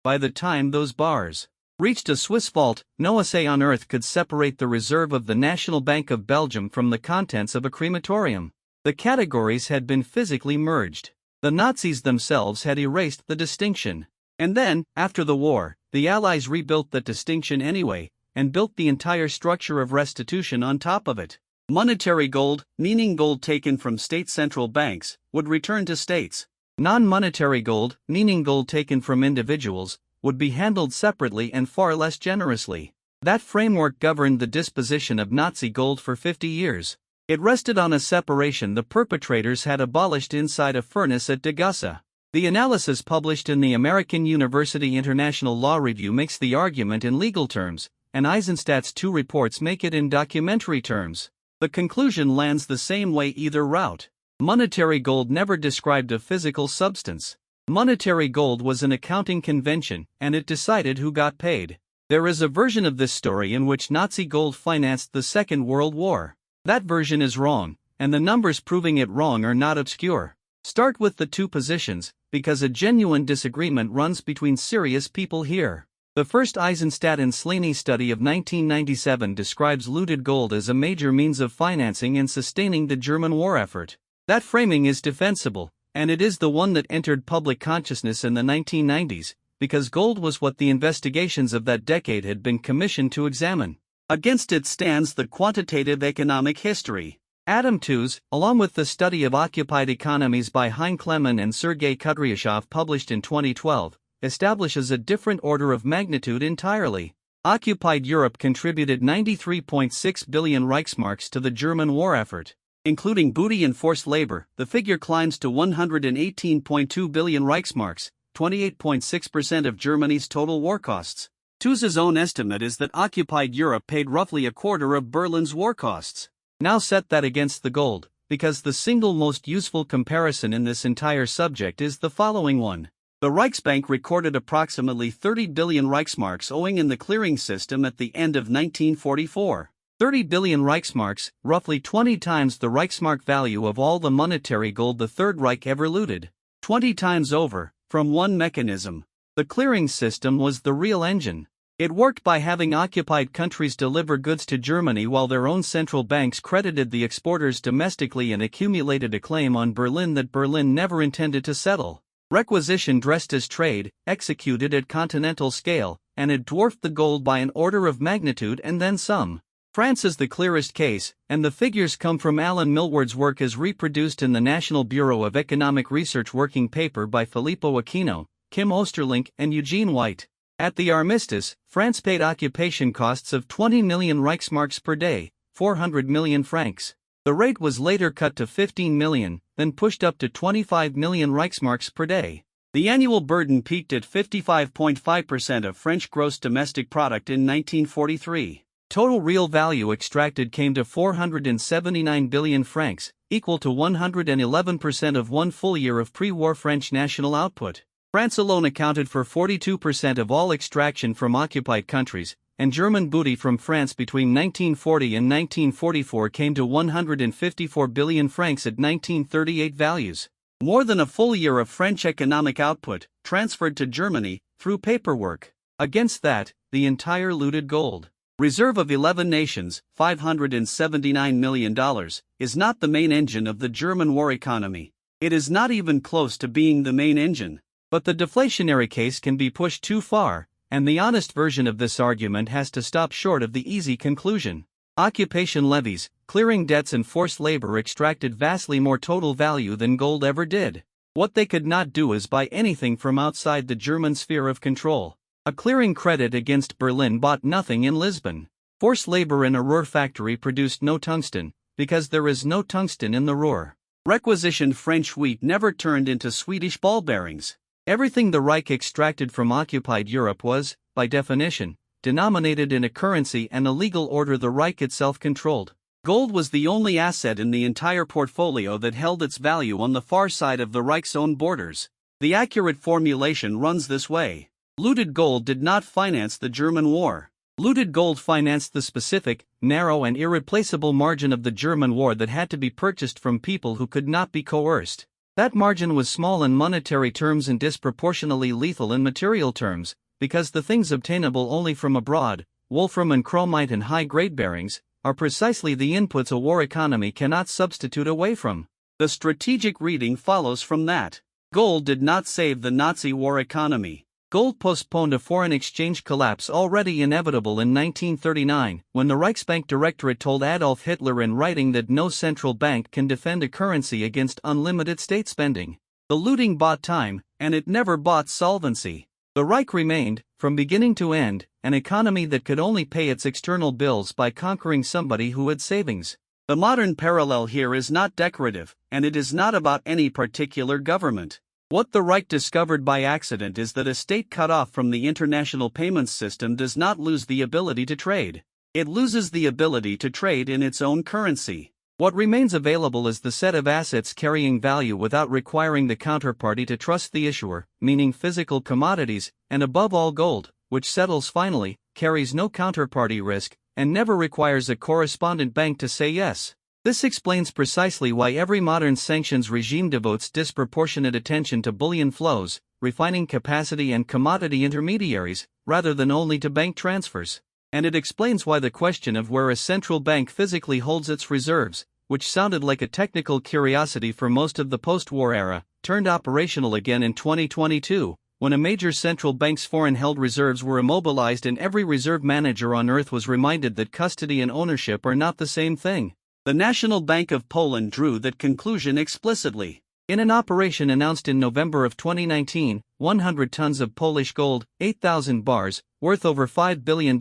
By the time those bars reached a Swiss vault, no assay on earth could separate the reserve of the National Bank of Belgium from the contents of a crematorium. The categories had been physically merged. The Nazis themselves had erased the distinction. And then, after the war, the Allies rebuilt that distinction anyway, and built the entire structure of restitution on top of it. Monetary gold, meaning gold taken from state central banks, would return to states. Non-monetary gold, meaning gold taken from individuals, would be handled separately and far less generously. That framework governed the disposition of Nazi gold for 50 years. It rested on a separation the perpetrators had abolished inside a furnace at Degussa. The analysis published in the American University International Law Review makes the argument in legal terms, and Eisenstadt's two reports make it in documentary terms. The conclusion lands the same way either route. Monetary gold never described a physical substance. Monetary gold was an accounting convention, and it decided who got paid. There is a version of this story in which Nazi gold financed the Second World War. That version is wrong, and the numbers proving it wrong are not obscure. Start with the two positions, because a genuine disagreement runs between serious people here. The first Eisenstadt and Slaney study of 1997 describes looted gold as a major means of financing and sustaining the German war effort. That framing is defensible, and it is the one that entered public consciousness in the 1990s, because gold was what the investigations of that decade had been commissioned to examine. Against it stands the quantitative economic history. Adam Tooze, along with the study of occupied economies by Hein Klemen and Sergei Kudryashov published in 2012, establishes a different order of magnitude entirely. Occupied Europe contributed 93.6 billion Reichsmarks to the German war effort. Including booty and forced labor, the figure climbs to 118.2 billion Reichsmarks, 28.6% of Germany's total war costs. Tooze's own estimate is that occupied Europe paid roughly a quarter of Berlin's war costs. Now set that against the gold, because the single most useful comparison in this entire subject is the following one. The Reichsbank recorded approximately 30 billion Reichsmarks owing in the clearing system at the end of 1944. 30 billion Reichsmarks, roughly 20 times the Reichsmark value of all the monetary gold the Third Reich ever looted. 20 times over, from one mechanism. The clearing system was the real engine. It worked by having occupied countries deliver goods to Germany while their own central banks credited the exporters domestically and accumulated a claim on Berlin that Berlin never intended to settle. Requisition dressed as trade, executed at continental scale, and it dwarfed the gold by an order of magnitude and then some. France is the clearest case, and the figures come from Alan Milward's work as reproduced in the National Bureau of Economic Research working paper by Filippo Aquino, Kim Osterlink and Eugene White. At the armistice, France paid occupation costs of 20 million Reichsmarks per day, 400 million francs. The rate was later cut to 15 million, then pushed up to 25 million Reichsmarks per day. The annual burden peaked at 55.5% of French gross domestic product in 1943. Total real value extracted came to 479 billion francs, equal to 111% of one full year of pre-war French national output. France alone accounted for 42% of all extraction from occupied countries, and German booty from France between 1940 and 1944 came to 154 billion francs at 1938 values. More than a full year of French economic output, transferred to Germany, through paperwork. Against that, the entire looted gold. Reserve of 11 nations, $579 million, is not the main engine of the German war economy. It is not even close to being the main engine. But the deflationary case can be pushed too far, and the honest version of this argument has to stop short of the easy conclusion. Occupation levies, clearing debts and forced labor extracted vastly more total value than gold ever did. What they could not do is buy anything from outside the German sphere of control. A clearing credit against Berlin bought nothing in Lisbon. Forced labor in a Ruhr factory produced no tungsten, because there is no tungsten in the Ruhr. Requisitioned French wheat never turned into Swedish ball bearings. Everything the Reich extracted from occupied Europe was, by definition, denominated in a currency and a legal order the Reich itself controlled. Gold was the only asset in the entire portfolio that held its value on the far side of the Reich's own borders. The accurate formulation runs this way. Looted gold did not finance the German war. Looted gold financed the specific, narrow and irreplaceable margin of the German war that had to be purchased from people who could not be coerced. That margin was small in monetary terms and disproportionately lethal in material terms, because the things obtainable only from abroad, wolfram and chromite and high-grade bearings, are precisely the inputs a war economy cannot substitute away from. The strategic reading follows from that. Gold did not save the Nazi war economy. Gold postponed a foreign exchange collapse already inevitable in 1939, when the Reichsbank Directorate told Adolf Hitler in writing that no central bank can defend a currency against unlimited state spending. The looting bought time, and it never bought solvency. The Reich remained, from beginning to end, an economy that could only pay its external bills by conquering somebody who had savings. The modern parallel here is not decorative, and it is not about any particular government. What the Reich discovered by accident is that a state cut off from the international payments system does not lose the ability to trade. It loses the ability to trade in its own currency. What remains available is the set of assets carrying value without requiring the counterparty to trust the issuer, meaning physical commodities, and above all gold, which settles finally, carries no counterparty risk, and never requires a correspondent bank to say yes. This explains precisely why every modern sanctions regime devotes disproportionate attention to bullion flows, refining capacity and commodity intermediaries, rather than only to bank transfers. And it explains why the question of where a central bank physically holds its reserves, which sounded like a technical curiosity for most of the post-war era, turned operational again in 2022, when a major central bank's foreign-held reserves were immobilized and every reserve manager on Earth was reminded that custody and ownership are not the same thing. The National Bank of Poland drew that conclusion explicitly. In an operation announced in November of 2019, 100 tons of Polish gold, 8,000 bars, worth over $5 billion,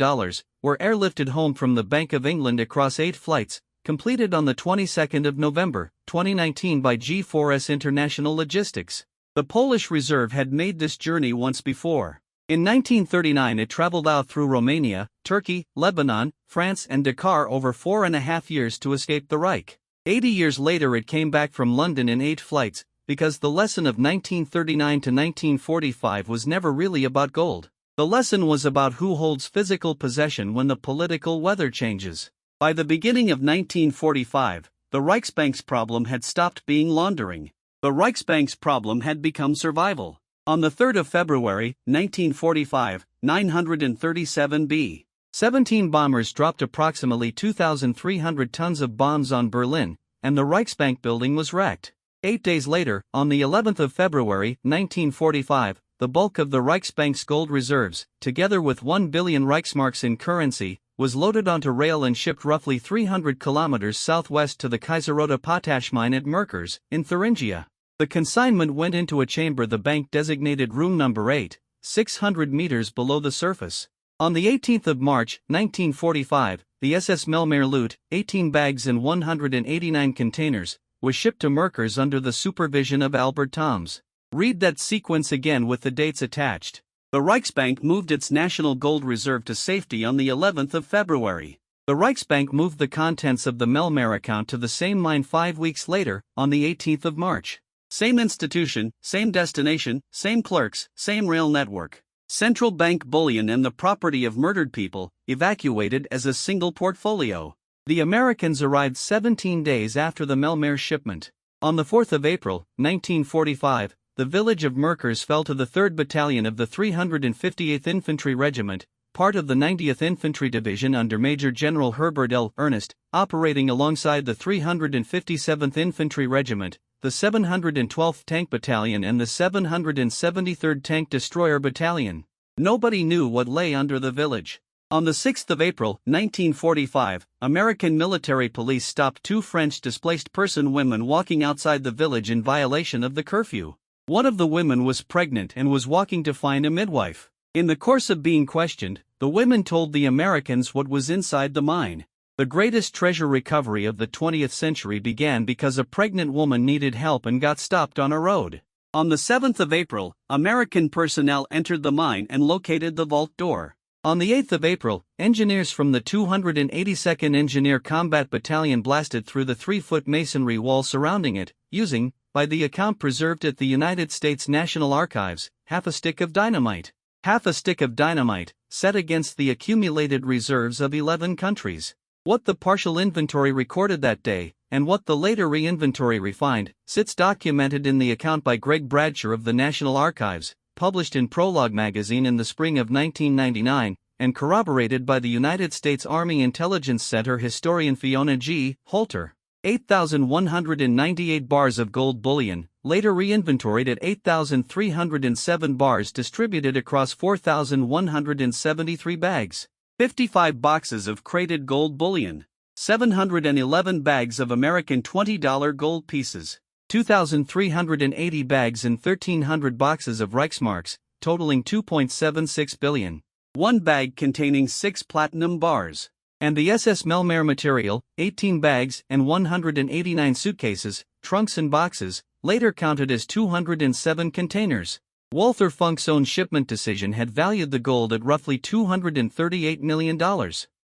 were airlifted home from the Bank of England across 8 flights, completed on the 22nd of November, 2019 by G4S International Logistics. The Polish reserve had made this journey once before. In 1939 it traveled out through Romania, Turkey, Lebanon, France and Dakar over 4.5 years to escape the Reich. 80 years later it came back from London in 8 flights, because the lesson of 1939 to 1945 was never really about gold. The lesson was about who holds physical possession when the political weather changes. By the beginning of 1945, the Reichsbank's problem had stopped being laundering. The Reichsbank's problem had become survival. On the 3rd of February, 1945, 937 B-17 bombers dropped approximately 2,300 tons of bombs on Berlin, and the Reichsbank building was wrecked. 8 days later, on the 11th of February, 1945, the bulk of the Reichsbank's gold reserves, together with 1 billion Reichsmarks in currency, was loaded onto rail and shipped roughly 300 kilometers southwest to the Kaiserroda potash mine at Merkers, in Thuringia. The consignment went into a chamber the bank designated room number 8, 600 meters below the surface. On the 18th of March, 1945, the SS Melmaer Loot, 18 bags and 189 containers, was shipped to Merkers under the supervision of Albert Toms. Read that sequence again with the dates attached. The Reichsbank moved its national gold reserve to safety on the 11th of February. The Reichsbank moved the contents of the Melmaer account to the same mine 5 weeks later, on the 18th of March. Same institution, same destination, same clerks, same rail network. Central bank bullion and the property of murdered people, evacuated as a single portfolio. The Americans arrived 17 days after the Melmaer shipment. On the 4th of April, 1945, the village of Merkers fell to the 3rd Battalion of the 358th Infantry Regiment, part of the 90th Infantry Division under Major General Herbert L. Ernest, operating alongside the 357th Infantry Regiment, the 712th Tank Battalion and the 773rd Tank Destroyer Battalion. Nobody knew what lay under the village. On the 6th of April, 1945, American military police stopped 2 French displaced person women walking outside the village in violation of the curfew. One of the women was pregnant and was walking to find a midwife. In the course of being questioned, the women told the Americans what was inside the mine. The greatest treasure recovery of the 20th century began because a pregnant woman needed help and got stopped on a road. On the 7th of April, American personnel entered the mine and located the vault door. On the 8th of April, engineers from the 282nd Engineer Combat Battalion blasted through the 3-foot masonry wall surrounding it, using, by the account preserved at the United States National Archives, half a stick of dynamite. Half a stick of dynamite, set against the accumulated reserves of 11 countries. What the partial inventory recorded that day, and what the later re-inventory refined, sits documented in the account by Greg Bradshaw of the National Archives, published in Prologue magazine in the spring of 1999, and corroborated by the United States Army Intelligence Center historian Fiona G. Holter. 8,198 bars of gold bullion, later re-inventoried at 8,307 bars distributed across 4,173 bags. 55 boxes of crated gold bullion. 711 bags of American $20 gold pieces. 2,380 bags and 1,300 boxes of Reichsmarks, totaling $2.76 billion. One bag containing 6 platinum bars. And the SS Melmare material, 18 bags and 189 suitcases, trunks and boxes, later counted as 207 containers. Walther Funk's own shipment decision had valued the gold at roughly $238 million.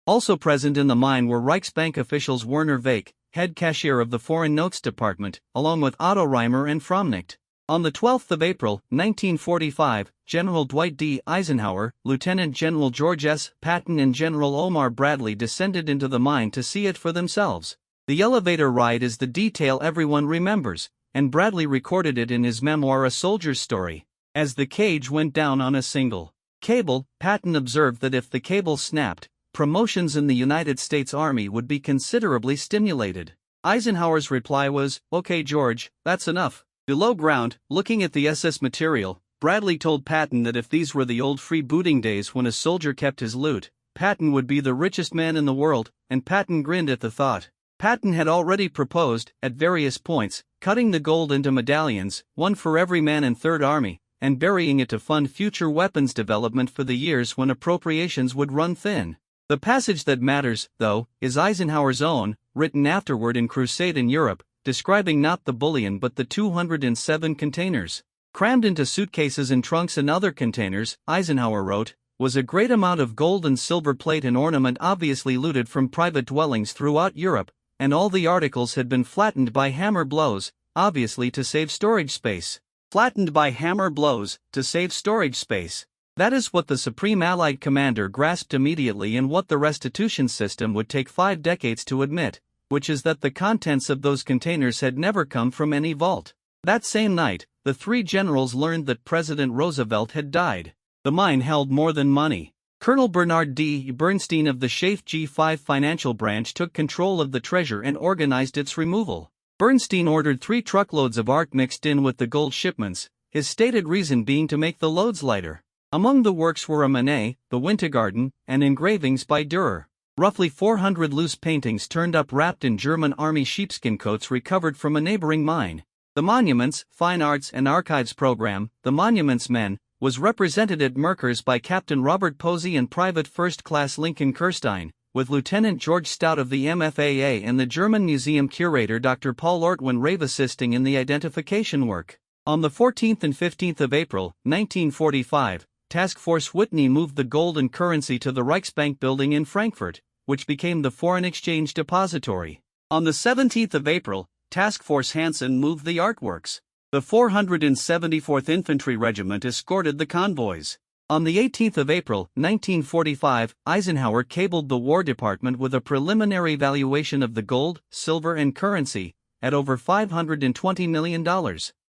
Also present in the mine were Reichsbank officials Werner Vake, head cashier of the Foreign Notes Department, along with Otto Reimer and Fromnicht. On the 12th of April, 1945, General Dwight D. Eisenhower, Lieutenant General George S. Patton and General Omar Bradley descended into the mine to see it for themselves. The elevator ride is the detail everyone remembers, and Bradley recorded it in his memoir A Soldier's Story. As the cage went down on a single cable, Patton observed that if the cable snapped, promotions in the United States Army would be considerably stimulated. Eisenhower's reply was, "Okay, George, that's enough." Below ground, looking at the SS material, Bradley told Patton that if these were the old freebooting days when a soldier kept his loot, Patton would be the richest man in the world, and Patton grinned at the thought. Patton had already proposed, at various points, cutting the gold into medallions, one for every man in Third Army, and burying it to fund future weapons development for the years when appropriations would run thin. The passage that matters, though, is Eisenhower's own, written afterward in Crusade in Europe, describing not the bullion but the 207 containers. Crammed into suitcases and trunks and other containers, Eisenhower wrote, was a great amount of gold and silver plate and ornament obviously looted from private dwellings throughout Europe, and all the articles had been flattened by hammer blows, obviously to save storage space. Flattened by hammer blows, to save storage space. That is what the Supreme Allied Commander grasped immediately and what the restitution system would take 5 decades to admit, which is that the contents of those containers had never come from any vault. That same night, the 3 generals learned that President Roosevelt had died. The mine held more than money. Colonel Bernard D. Bernstein of the Schaff G5 financial branch took control of the treasure and organized its removal. Bernstein ordered 3 truckloads of art mixed in with the gold shipments, his stated reason being to make the loads lighter. Among the works were a Manet, the Wintergarten, and engravings by Dürer. Roughly 400 loose paintings turned up wrapped in German army sheepskin coats recovered from a neighboring mine. The Monuments, Fine Arts and Archives program, the Monuments Men, was represented at Merkers by Captain Robert Posey and Private First Class Lincoln Kirstein, with Lieutenant George Stout of the MFAA and the German Museum curator Dr. Paul Ortwin Rave assisting in the identification work. On the 14th and 15th of April, 1945, Task Force Whitney moved the gold and currency to the Reichsbank building in Frankfurt, which became the Foreign Exchange Depository. On the 17th of April, Task Force Hansen moved the artworks. The 474th Infantry Regiment escorted the convoys. On the 18th of April, 1945, Eisenhower cabled the War Department with a preliminary valuation of the gold, silver and currency, at over $520 million.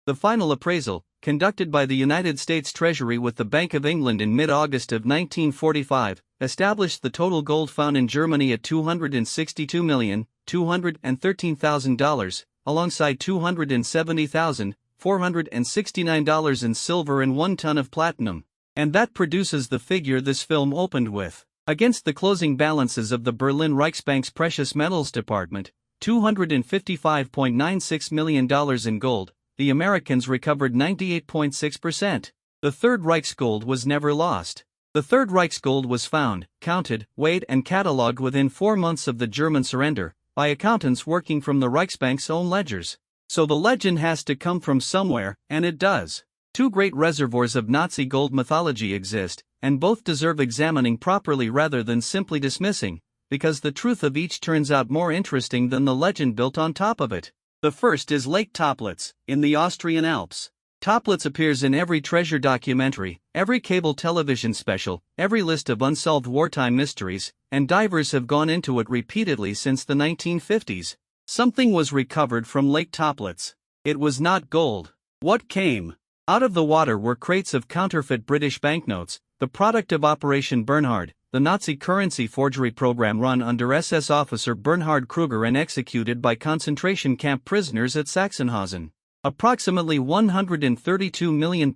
The final appraisal, conducted by the United States Treasury with the Bank of England in mid-August of 1945, established the total gold found in Germany at $262,213,000, alongside $270,469 in silver and 1 ton of platinum. And that produces the figure this film opened with. Against the closing balances of the Berlin Reichsbank's Precious Metals Department, $255.96 million in gold, the Americans recovered 98.6%. The Third Reich's gold was never lost. The Third Reich's gold was found, counted, weighed and catalogued within 4 months of the German surrender, by accountants working from the Reichsbank's own ledgers. So the legend has to come from somewhere, and it does. Two great reservoirs of Nazi gold mythology exist, and both deserve examining properly rather than simply dismissing, because the truth of each turns out more interesting than the legend built on top of it. The first is Lake Toplitz, in the Austrian Alps. Toplitz appears in every treasure documentary, every cable television special, every list of unsolved wartime mysteries, and divers have gone into it repeatedly since the 1950s. Something was recovered from Lake Toplitz. It was not gold. What came out of the water were crates of counterfeit British banknotes, the product of Operation Bernhard, the Nazi currency forgery program run under SS officer Bernhard Kruger and executed by concentration camp prisoners at Sachsenhausen. Approximately £132 million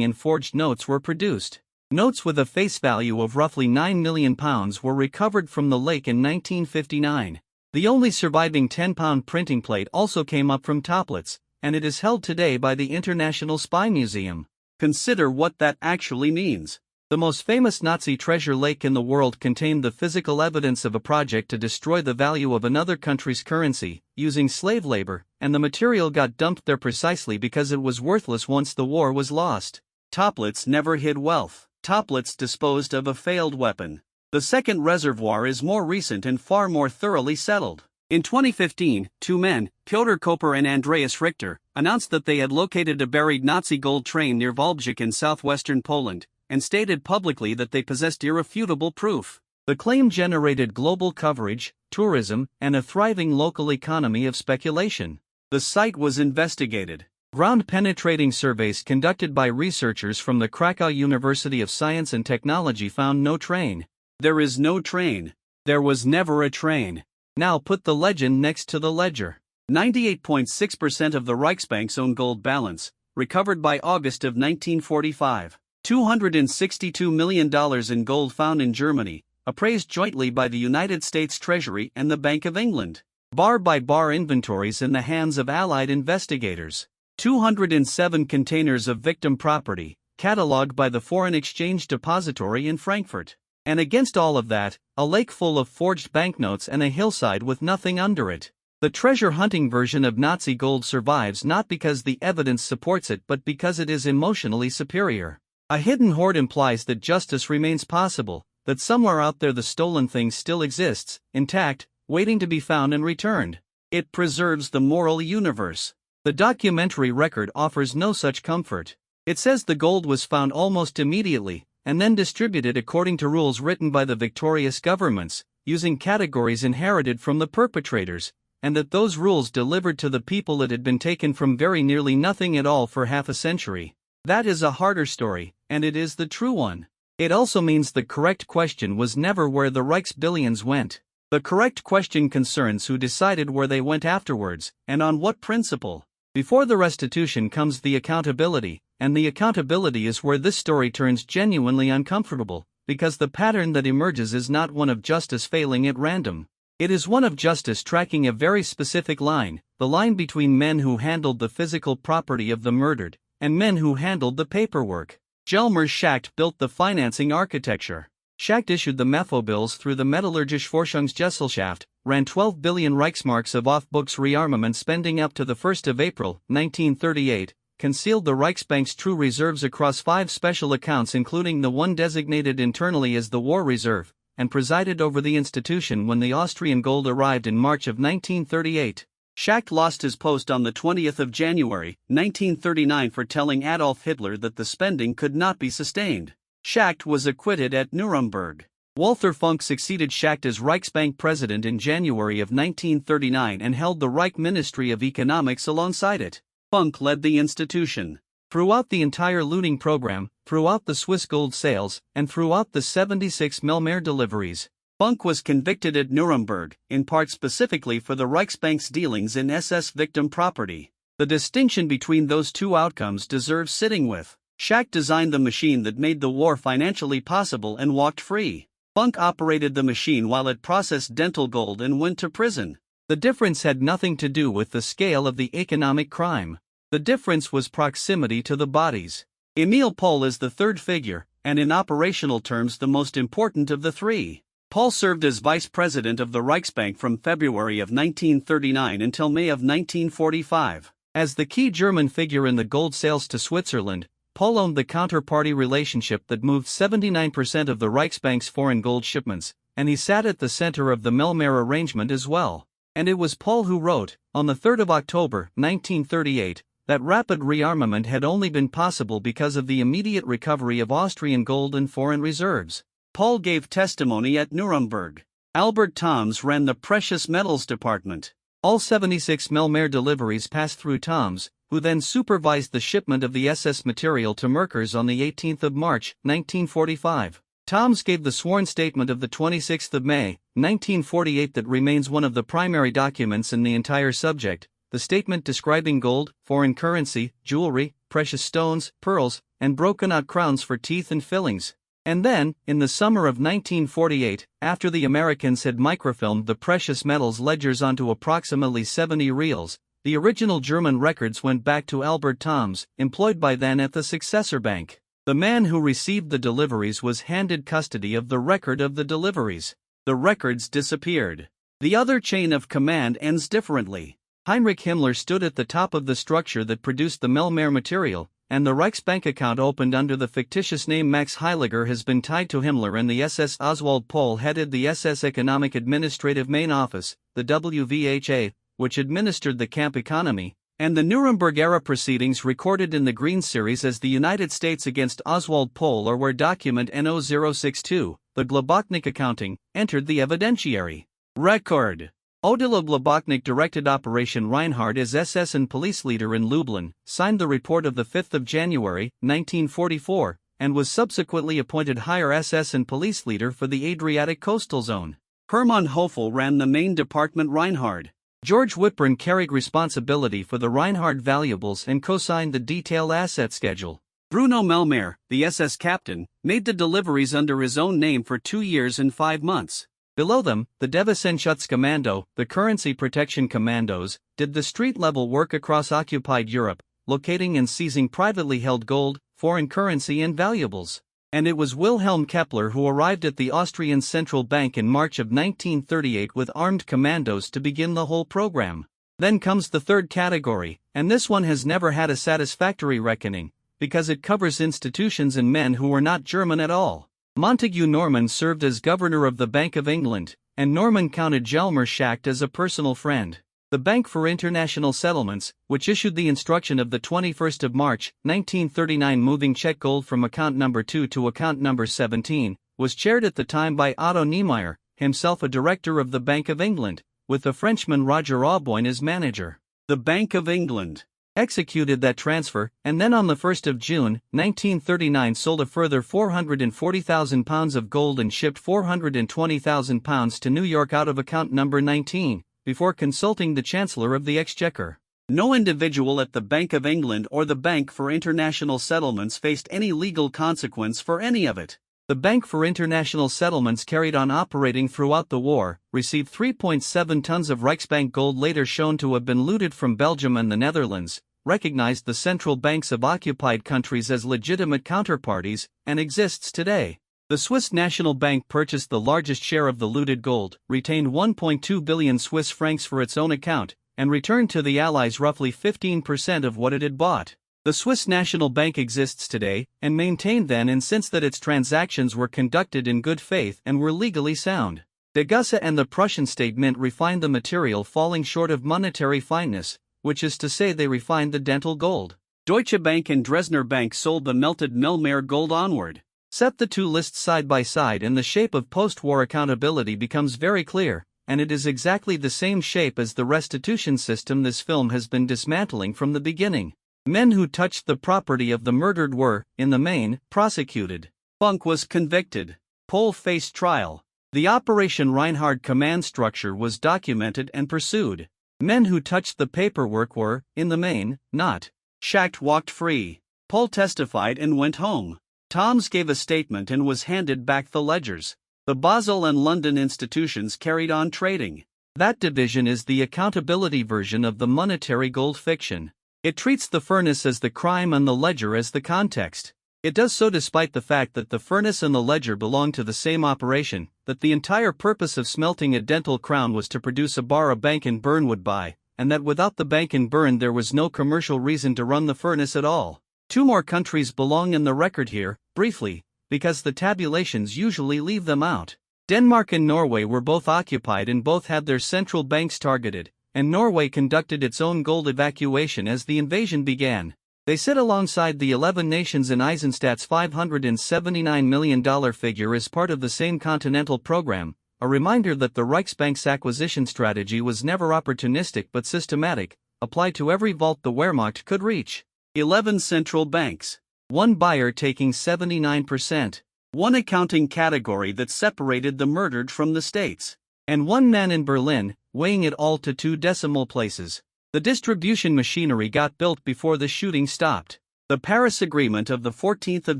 in forged notes were produced. Notes with a face value of roughly £9 million were recovered from the lake in 1959. The only surviving £10 printing plate also came up from Toplitz, and it is held today by the International Spy Museum. Consider what that actually means. The most famous Nazi treasure lake in the world contained the physical evidence of a project to destroy the value of another country's currency, using slave labor, and the material got dumped there precisely because it was worthless once the war was lost. Toplitz never hid wealth. Toplitz disposed of a failed weapon. The second reservoir is more recent and far more thoroughly settled. In 2015, two men, Piotr Koper and Andreas Richter, announced that they had located a buried Nazi gold train near Wałbrzych in southwestern Poland, and stated publicly that they possessed irrefutable proof. The claim generated global coverage, tourism, and a thriving local economy of speculation. The site was investigated. Ground-penetrating surveys conducted by researchers from the Krakow University of Science and Technology found no train. There is no train. There was never a train. Now put the legend next to the ledger. 98.6% of the Reichsbank's own gold balance, recovered by August of 1945. $262 million in gold found in Germany, appraised jointly by the United States Treasury and the Bank of England. Bar-by-bar inventories in the hands of Allied investigators. 207 containers of victim property, catalogued by the Foreign Exchange Depository in Frankfurt. And against all of that, a lake full of forged banknotes and a hillside with nothing under it. The treasure-hunting version of Nazi gold survives not because the evidence supports it but because it is emotionally superior. A hidden hoard implies that justice remains possible, that somewhere out there the stolen thing still exists, intact, waiting to be found and returned. It preserves the moral universe. The documentary record offers no such comfort. It says the gold was found almost immediately, and then distributed according to rules written by the victorious governments, using categories inherited from the perpetrators, and that those rules delivered to the people it had been taken from very nearly nothing at all for half a century. That is a harder story, and it is the true one. It also means the correct question was never where the Reich's billions went. The correct question concerns who decided where they went afterwards, and on what principle. Before the restitution comes the accountability, and the accountability is where this story turns genuinely uncomfortable, because the pattern that emerges is not one of justice failing at random. It is one of justice tracking a very specific line, the line between men who handled the physical property of the murdered, and men who handled the paperwork. Hjalmar Schacht built the financing architecture. Schacht issued the Mefo bills through the Metallurgische Forschungsgesellschaft, ran 12 billion Reichsmarks of off-books rearmament spending up to the 1st of April, 1938, concealed the Reichsbank's true reserves across 5 special accounts including the one designated internally as the War Reserve, and presided over the institution when the Austrian gold arrived in March of 1938. Schacht lost his post on the 20th of January, 1939 for telling Adolf Hitler that the spending could not be sustained. Schacht was acquitted at Nuremberg. Walther Funk succeeded Schacht as Reichsbank president in January of 1939 and held the Reich Ministry of Economics alongside it. Funk led the institution. Throughout the entire looting program, throughout the Swiss gold sales, and throughout the 76 Melmer deliveries, Funk was convicted at Nuremberg, in part specifically for the Reichsbank's dealings in SS victim property. The distinction between those two outcomes deserves sitting with. Schacht designed the machine that made the war financially possible and walked free. Funk operated the machine while it processed dental gold and went to prison. The difference had nothing to do with the scale of the economic crime. The difference was proximity to the bodies. Emil Pohl is the third figure, and in operational terms the most important of the three. Pohl served as vice president of the Reichsbank from February of 1939 until May of 1945. As the key German figure in the gold sales to Switzerland, Pohl owned the counterparty relationship that moved 79% of the Reichsbank's foreign gold shipments, and he sat at the center of the Melmaer arrangement as well. And it was Pohl who wrote, on the 3rd of October, 1938, that rapid rearmament had only been possible because of the immediate recovery of Austrian gold and foreign reserves. Pohl gave testimony at Nuremberg. Albert Toms ran the precious metals department. All 76 Melmaer deliveries passed through Toms, who then supervised the shipment of the SS material to Merkers on the 18th of March, 1945. Toms gave the sworn statement of the 26th of May, 1948 that remains one of the primary documents in the entire subject, the statement describing gold, foreign currency, jewelry, precious stones, pearls, and broken-out crowns for teeth and fillings. And then, in the summer of 1948, after the Americans had microfilmed the precious metals ledgers onto approximately 70 reels, the original German records went back to Albert Toms, employed by then at the successor bank. The man who received the deliveries was handed custody of the record of the deliveries. The records disappeared. The other chain of command ends differently. Heinrich Himmler stood at the top of the structure that produced the Melmaer material, and the Reichsbank account opened under the fictitious name Max Heiliger has been tied to Himmler, and the SS Oswald Pohl headed the SS Economic Administrative Main Office, the WVHA, which administered the camp economy, and the Nuremberg-era proceedings recorded in the Green Series as the United States against Oswald Pohl, or where document NO062, the Globoknik accounting, entered the evidentiary record. Odilo Globoknik directed Operation Reinhard as SS and police leader in Lublin, signed the report of the 5th of January, 1944, and was subsequently appointed higher SS and police leader for the Adriatic coastal zone. Hermann Hofel ran the main department Reinhard. George Whitburn carried responsibility for the Reinhard valuables and co-signed the detailed asset schedule. Bruno Melmaer, the SS captain, made the deliveries under his own name for 2 years and 5 months. Below them, the Devisensschutzkommando, the Currency Protection Commandos, did the street-level work across occupied Europe, locating and seizing privately held gold, foreign currency and valuables. And it was Wilhelm Kepler who arrived at the Austrian Central Bank in March of 1938 with armed commandos to begin the whole program. Then comes the third category, and this one has never had a satisfactory reckoning, because it covers institutions and men who were not German at all. Montague Norman served as governor of the Bank of England, and Norman counted Hjalmar Schacht as a personal friend. The Bank for International Settlements, which issued the instruction of the 21st of March, 1939 moving Czech gold from account number 2 to account number 17, was chaired at the time by Otto Niemeyer, himself a director of the Bank of England, with the Frenchman Roger Auboin as manager. The Bank of England executed that transfer, and then on the 1st of June, 1939 sold a further £440,000 of gold and shipped £420,000 to New York out of account number 19, before consulting the Chancellor of the Exchequer. No individual at the Bank of England or the Bank for International Settlements faced any legal consequence for any of it. The Bank for International Settlements carried on operating throughout the war, received 3.7 tons of Reichsbank gold later shown to have been looted from Belgium and the Netherlands, recognized the central banks of occupied countries as legitimate counterparties, and exists today. The Swiss National Bank purchased the largest share of the looted gold, retained 1.2 billion Swiss francs for its own account, and returned to the Allies roughly 15% of what it had bought. The Swiss National Bank exists today, and maintained then and since that its transactions were conducted in good faith and were legally sound. De Gusse and the Prussian State Mint refined the material, falling short of monetary fineness, which is to say they refined the dental gold. Deutsche Bank and Dresdner Bank sold the melted Melmaer gold onward. Set the two lists side by side and the shape of post-war accountability becomes very clear, and it is exactly the same shape as the restitution system this film has been dismantling from the beginning. Men who touched the property of the murdered were, in the main, prosecuted. Funk was convicted. Pohl faced trial. The Operation Reinhard command structure was documented and pursued. Men who touched the paperwork were, in the main, not. Schacht walked free. Pohl testified and went home. Toms gave a statement and was handed back the ledgers. The Basel and London institutions carried on trading. That division is the accountability version of the monetary gold fiction. It treats the furnace as the crime and the ledger as the context. It does so despite the fact that the furnace and the ledger belong to the same operation, that the entire purpose of smelting a dental crown was to produce a bar a bank in Bern would buy, and that without the bank in Bern there was no commercial reason to run the furnace at all. Two more countries belong in the record here, briefly, because the tabulations usually leave them out. Denmark and Norway were both occupied and both had their central banks targeted, and Norway conducted its own gold evacuation as the invasion began. They sit alongside the 11 nations in Eisenstadt's $579 million figure as part of the same continental program, a reminder that the Reichsbank's acquisition strategy was never opportunistic but systematic, applied to every vault the Wehrmacht could reach. 11 central banks. One buyer taking 79%. One accounting category that separated the murdered from the states. And one man in Berlin, weighing it all to 2 decimal places. The distribution machinery got built before the shooting stopped. The Paris Agreement of the 14th of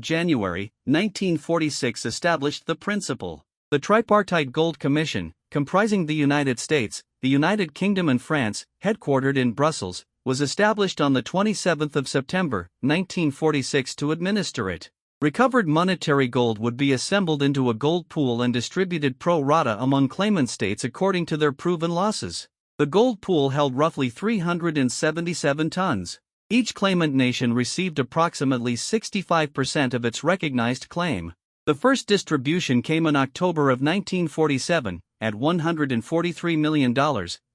January, 1946 established the principle. The Tripartite Gold Commission, comprising the United States, the United Kingdom and France, headquartered in Brussels, was established on the 27th of September, 1946 to administer it. Recovered monetary gold would be assembled into a gold pool and distributed pro rata among claimant states according to their proven losses. The gold pool held roughly 377 tons. Each claimant nation received approximately 65% of its recognized claim. The first distribution came in October of 1947, at $143 million,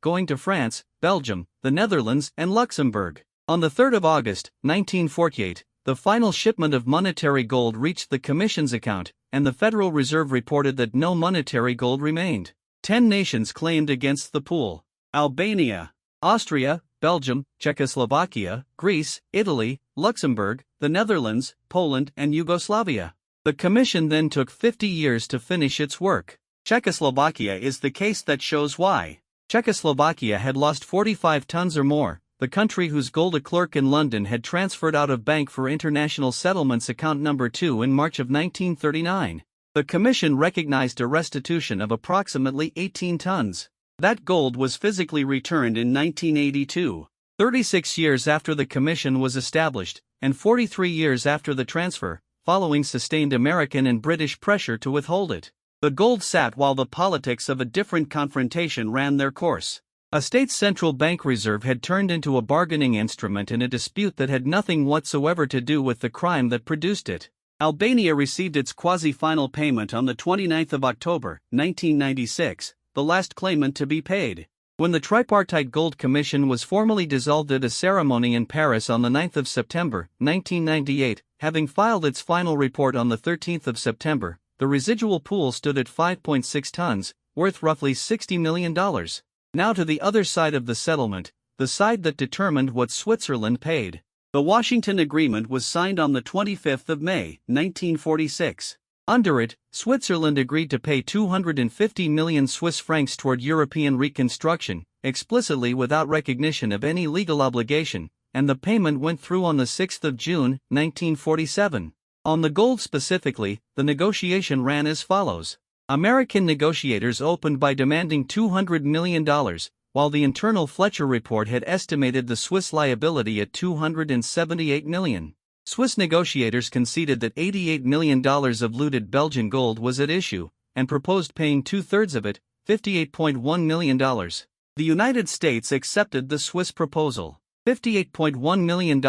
going to France, Belgium, the Netherlands, and Luxembourg. On the 3rd of August, 1948, the final shipment of monetary gold reached the Commission's account, and the Federal Reserve reported that no monetary gold remained. 10 nations claimed against the pool: Albania, Austria, Belgium, Czechoslovakia, Greece, Italy, Luxembourg, the Netherlands, Poland, and Yugoslavia. The Commission then took 50 years to finish its work. Czechoslovakia is the case that shows why. Czechoslovakia had lost 45 tons or more, the country whose gold a clerk in London had transferred out of Bank for International Settlements account number 2 in March of 1939. The Commission recognized a restitution of approximately 18 tons. That gold was physically returned in 1982, 36 years after the Commission was established, and 43 years after the transfer, following sustained American and British pressure to withhold it. The gold sat while the politics of a different confrontation ran their course. A state's central bank reserve had turned into a bargaining instrument in a dispute that had nothing whatsoever to do with the crime that produced it. Albania received its quasi-final payment on the 29th of October, 1996, the last claimant to be paid. When the Tripartite Gold Commission was formally dissolved at a ceremony in Paris on the 9th of September, 1998, having filed its final report on the 13th of September, the residual pool stood at 5.6 tons, worth roughly $60 million. Now to the other side of the settlement, the side that determined what Switzerland paid. The Washington Agreement was signed on the 25th of May, 1946. Under it, Switzerland agreed to pay 250 million Swiss francs toward European reconstruction, explicitly without recognition of any legal obligation, and the payment went through on the 6th of June, 1947. On the gold specifically, the negotiation ran as follows. American negotiators opened by demanding $200 million, while the internal Fletcher report had estimated the Swiss liability at $278 million. Swiss negotiators conceded that $88 million of looted Belgian gold was at issue, and proposed paying 2/3 of it, $58.1 million. The United States accepted the Swiss proposal, $58.1 million,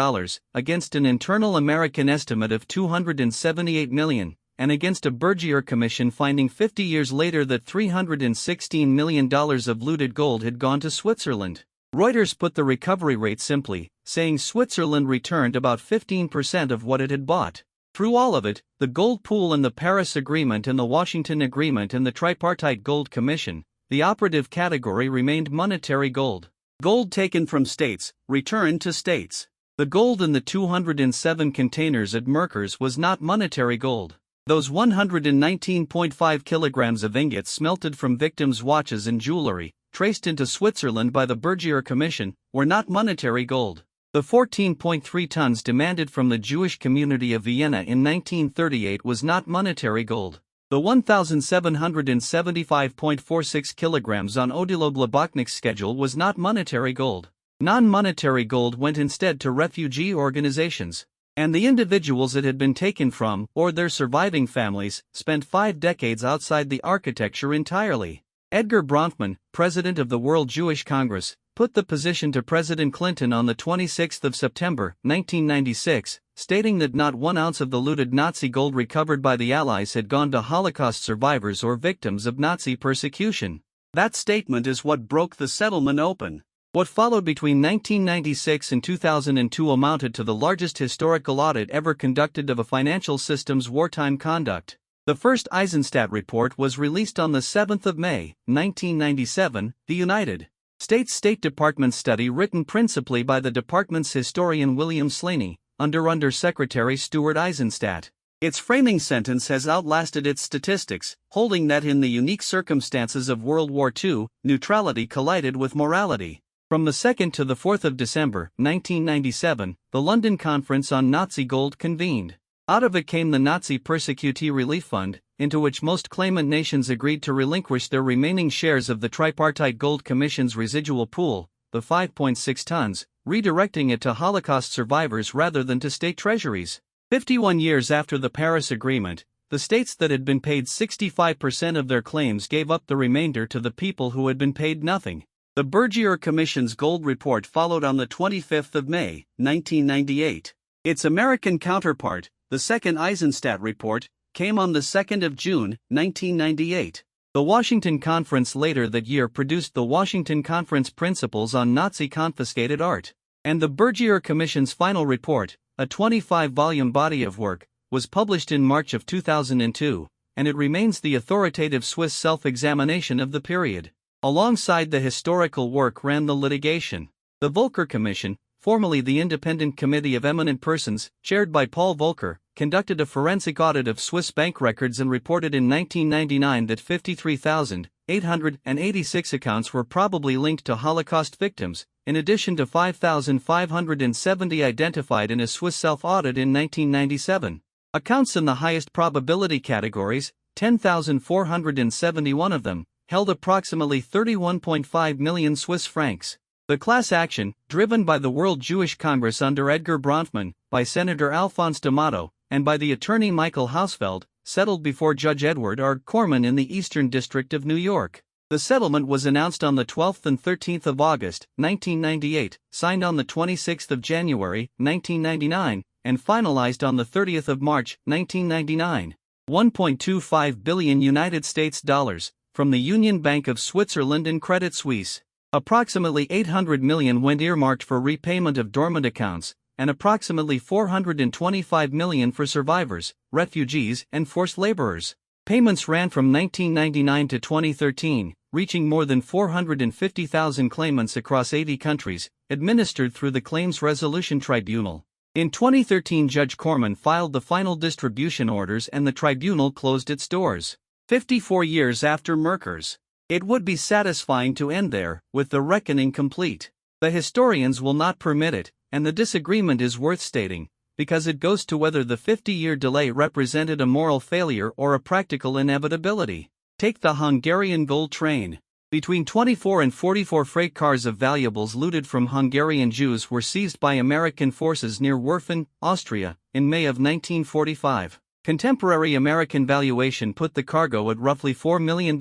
against an internal American estimate of $278 million, and against a Bergier Commission finding 50 years later that $316 million of looted gold had gone to Switzerland. Reuters put the recovery rate simply, saying Switzerland returned about 15% of what it had bought. Through all of it, the gold pool and the Paris Agreement and the Washington Agreement and the Tripartite Gold Commission, the operative category remained monetary gold. Gold taken from states, returned to states. The gold in the 207 containers at Merkers was not monetary gold. Those 119.5 kilograms of ingots smelted from victims' watches and jewelry, traced into Switzerland by the Bergier Commission, were not monetary gold. The 14.3 tons demanded from the Jewish community of Vienna in 1938 was not monetary gold. The 1,775.46 kilograms on Odilo Globoknik's schedule was not monetary gold. Non-monetary gold went instead to refugee organizations. And the individuals it had been taken from, or their surviving families, spent 5 decades outside the architecture entirely. Edgar Bronfman, president of the World Jewish Congress, put the position to President Clinton on the 26th of September, 1996, stating that not 1 ounce of the looted Nazi gold recovered by the Allies had gone to Holocaust survivors or victims of Nazi persecution. That statement is what broke the settlement open. What followed between 1996 and 2002 amounted to the largest historical audit ever conducted of a financial system's wartime conduct. The first Eisenstadt report was released on the 7th of May, 1997, the United States State Department study written principally by the department's historian William Slaney, under Under-Secretary Stuart Eisenstadt. Its framing sentence has outlasted its statistics, holding that in the unique circumstances of World War II, neutrality collided with morality. From the 2nd to the 4th of December, 1997, the London Conference on Nazi Gold convened. Out of it came the Nazi Persecutee Relief Fund, into which most claimant nations agreed to relinquish their remaining shares of the Tripartite Gold Commission's residual pool, the 5.6 tons, redirecting it to Holocaust survivors rather than to state treasuries. 51 years after the Paris Agreement, the states that had been paid 65% of their claims gave up the remainder to the people who had been paid nothing. The Bergier Commission's gold report followed on the 25th of May, 1998. Its American counterpart, the second Eisenstadt report, came on the 2nd of June, 1998. The Washington Conference later that year produced the Washington Conference Principles on Nazi Confiscated Art. And the Bergier Commission's final report, a 25-volume body of work, was published in March of 2002, and it remains the authoritative Swiss self-examination of the period. Alongside the historical work ran the litigation. The Volcker Commission, formerly the Independent Committee of Eminent Persons, chaired by Paul Volcker, conducted a forensic audit of Swiss bank records and reported in 1999 that 53,886 accounts were probably linked to Holocaust victims, in addition to 5,570 identified in a Swiss self-audit in 1997. Accounts in the highest probability categories, 10,471 of them, held approximately 31.5 million Swiss francs. The class action, driven by the World Jewish Congress under Edgar Bronfman, by Senator Alphonse D'Amato, and by the attorney Michael Hausfeld, settled before Judge Edward R. Corman in the Eastern District of New York. The settlement was announced on the 12th and 13th of August, 1998, signed on the 26th of January, 1999, and finalized on the 30th of March, 1999. 1.25 billion United States dollars, from the Union Bank of Switzerland and Credit Suisse. Approximately 800 million went earmarked for repayment of dormant accounts, and approximately 425 million for survivors, refugees, and forced laborers. Payments ran from 1999 to 2013, reaching more than 450,000 claimants across 80 countries, administered through the Claims Resolution Tribunal. In 2013, Judge Corman filed the final distribution orders and the tribunal closed its doors. 54 years after Merker's. It would be satisfying to end there, with the reckoning complete. The historians will not permit it, and the disagreement is worth stating, because it goes to whether the 50-year delay represented a moral failure or a practical inevitability. Take the Hungarian gold train. Between 24 and 44 freight cars of valuables looted from Hungarian Jews were seized by American forces near Werfen, Austria, in May of 1945. Contemporary American valuation put the cargo at roughly $4 million,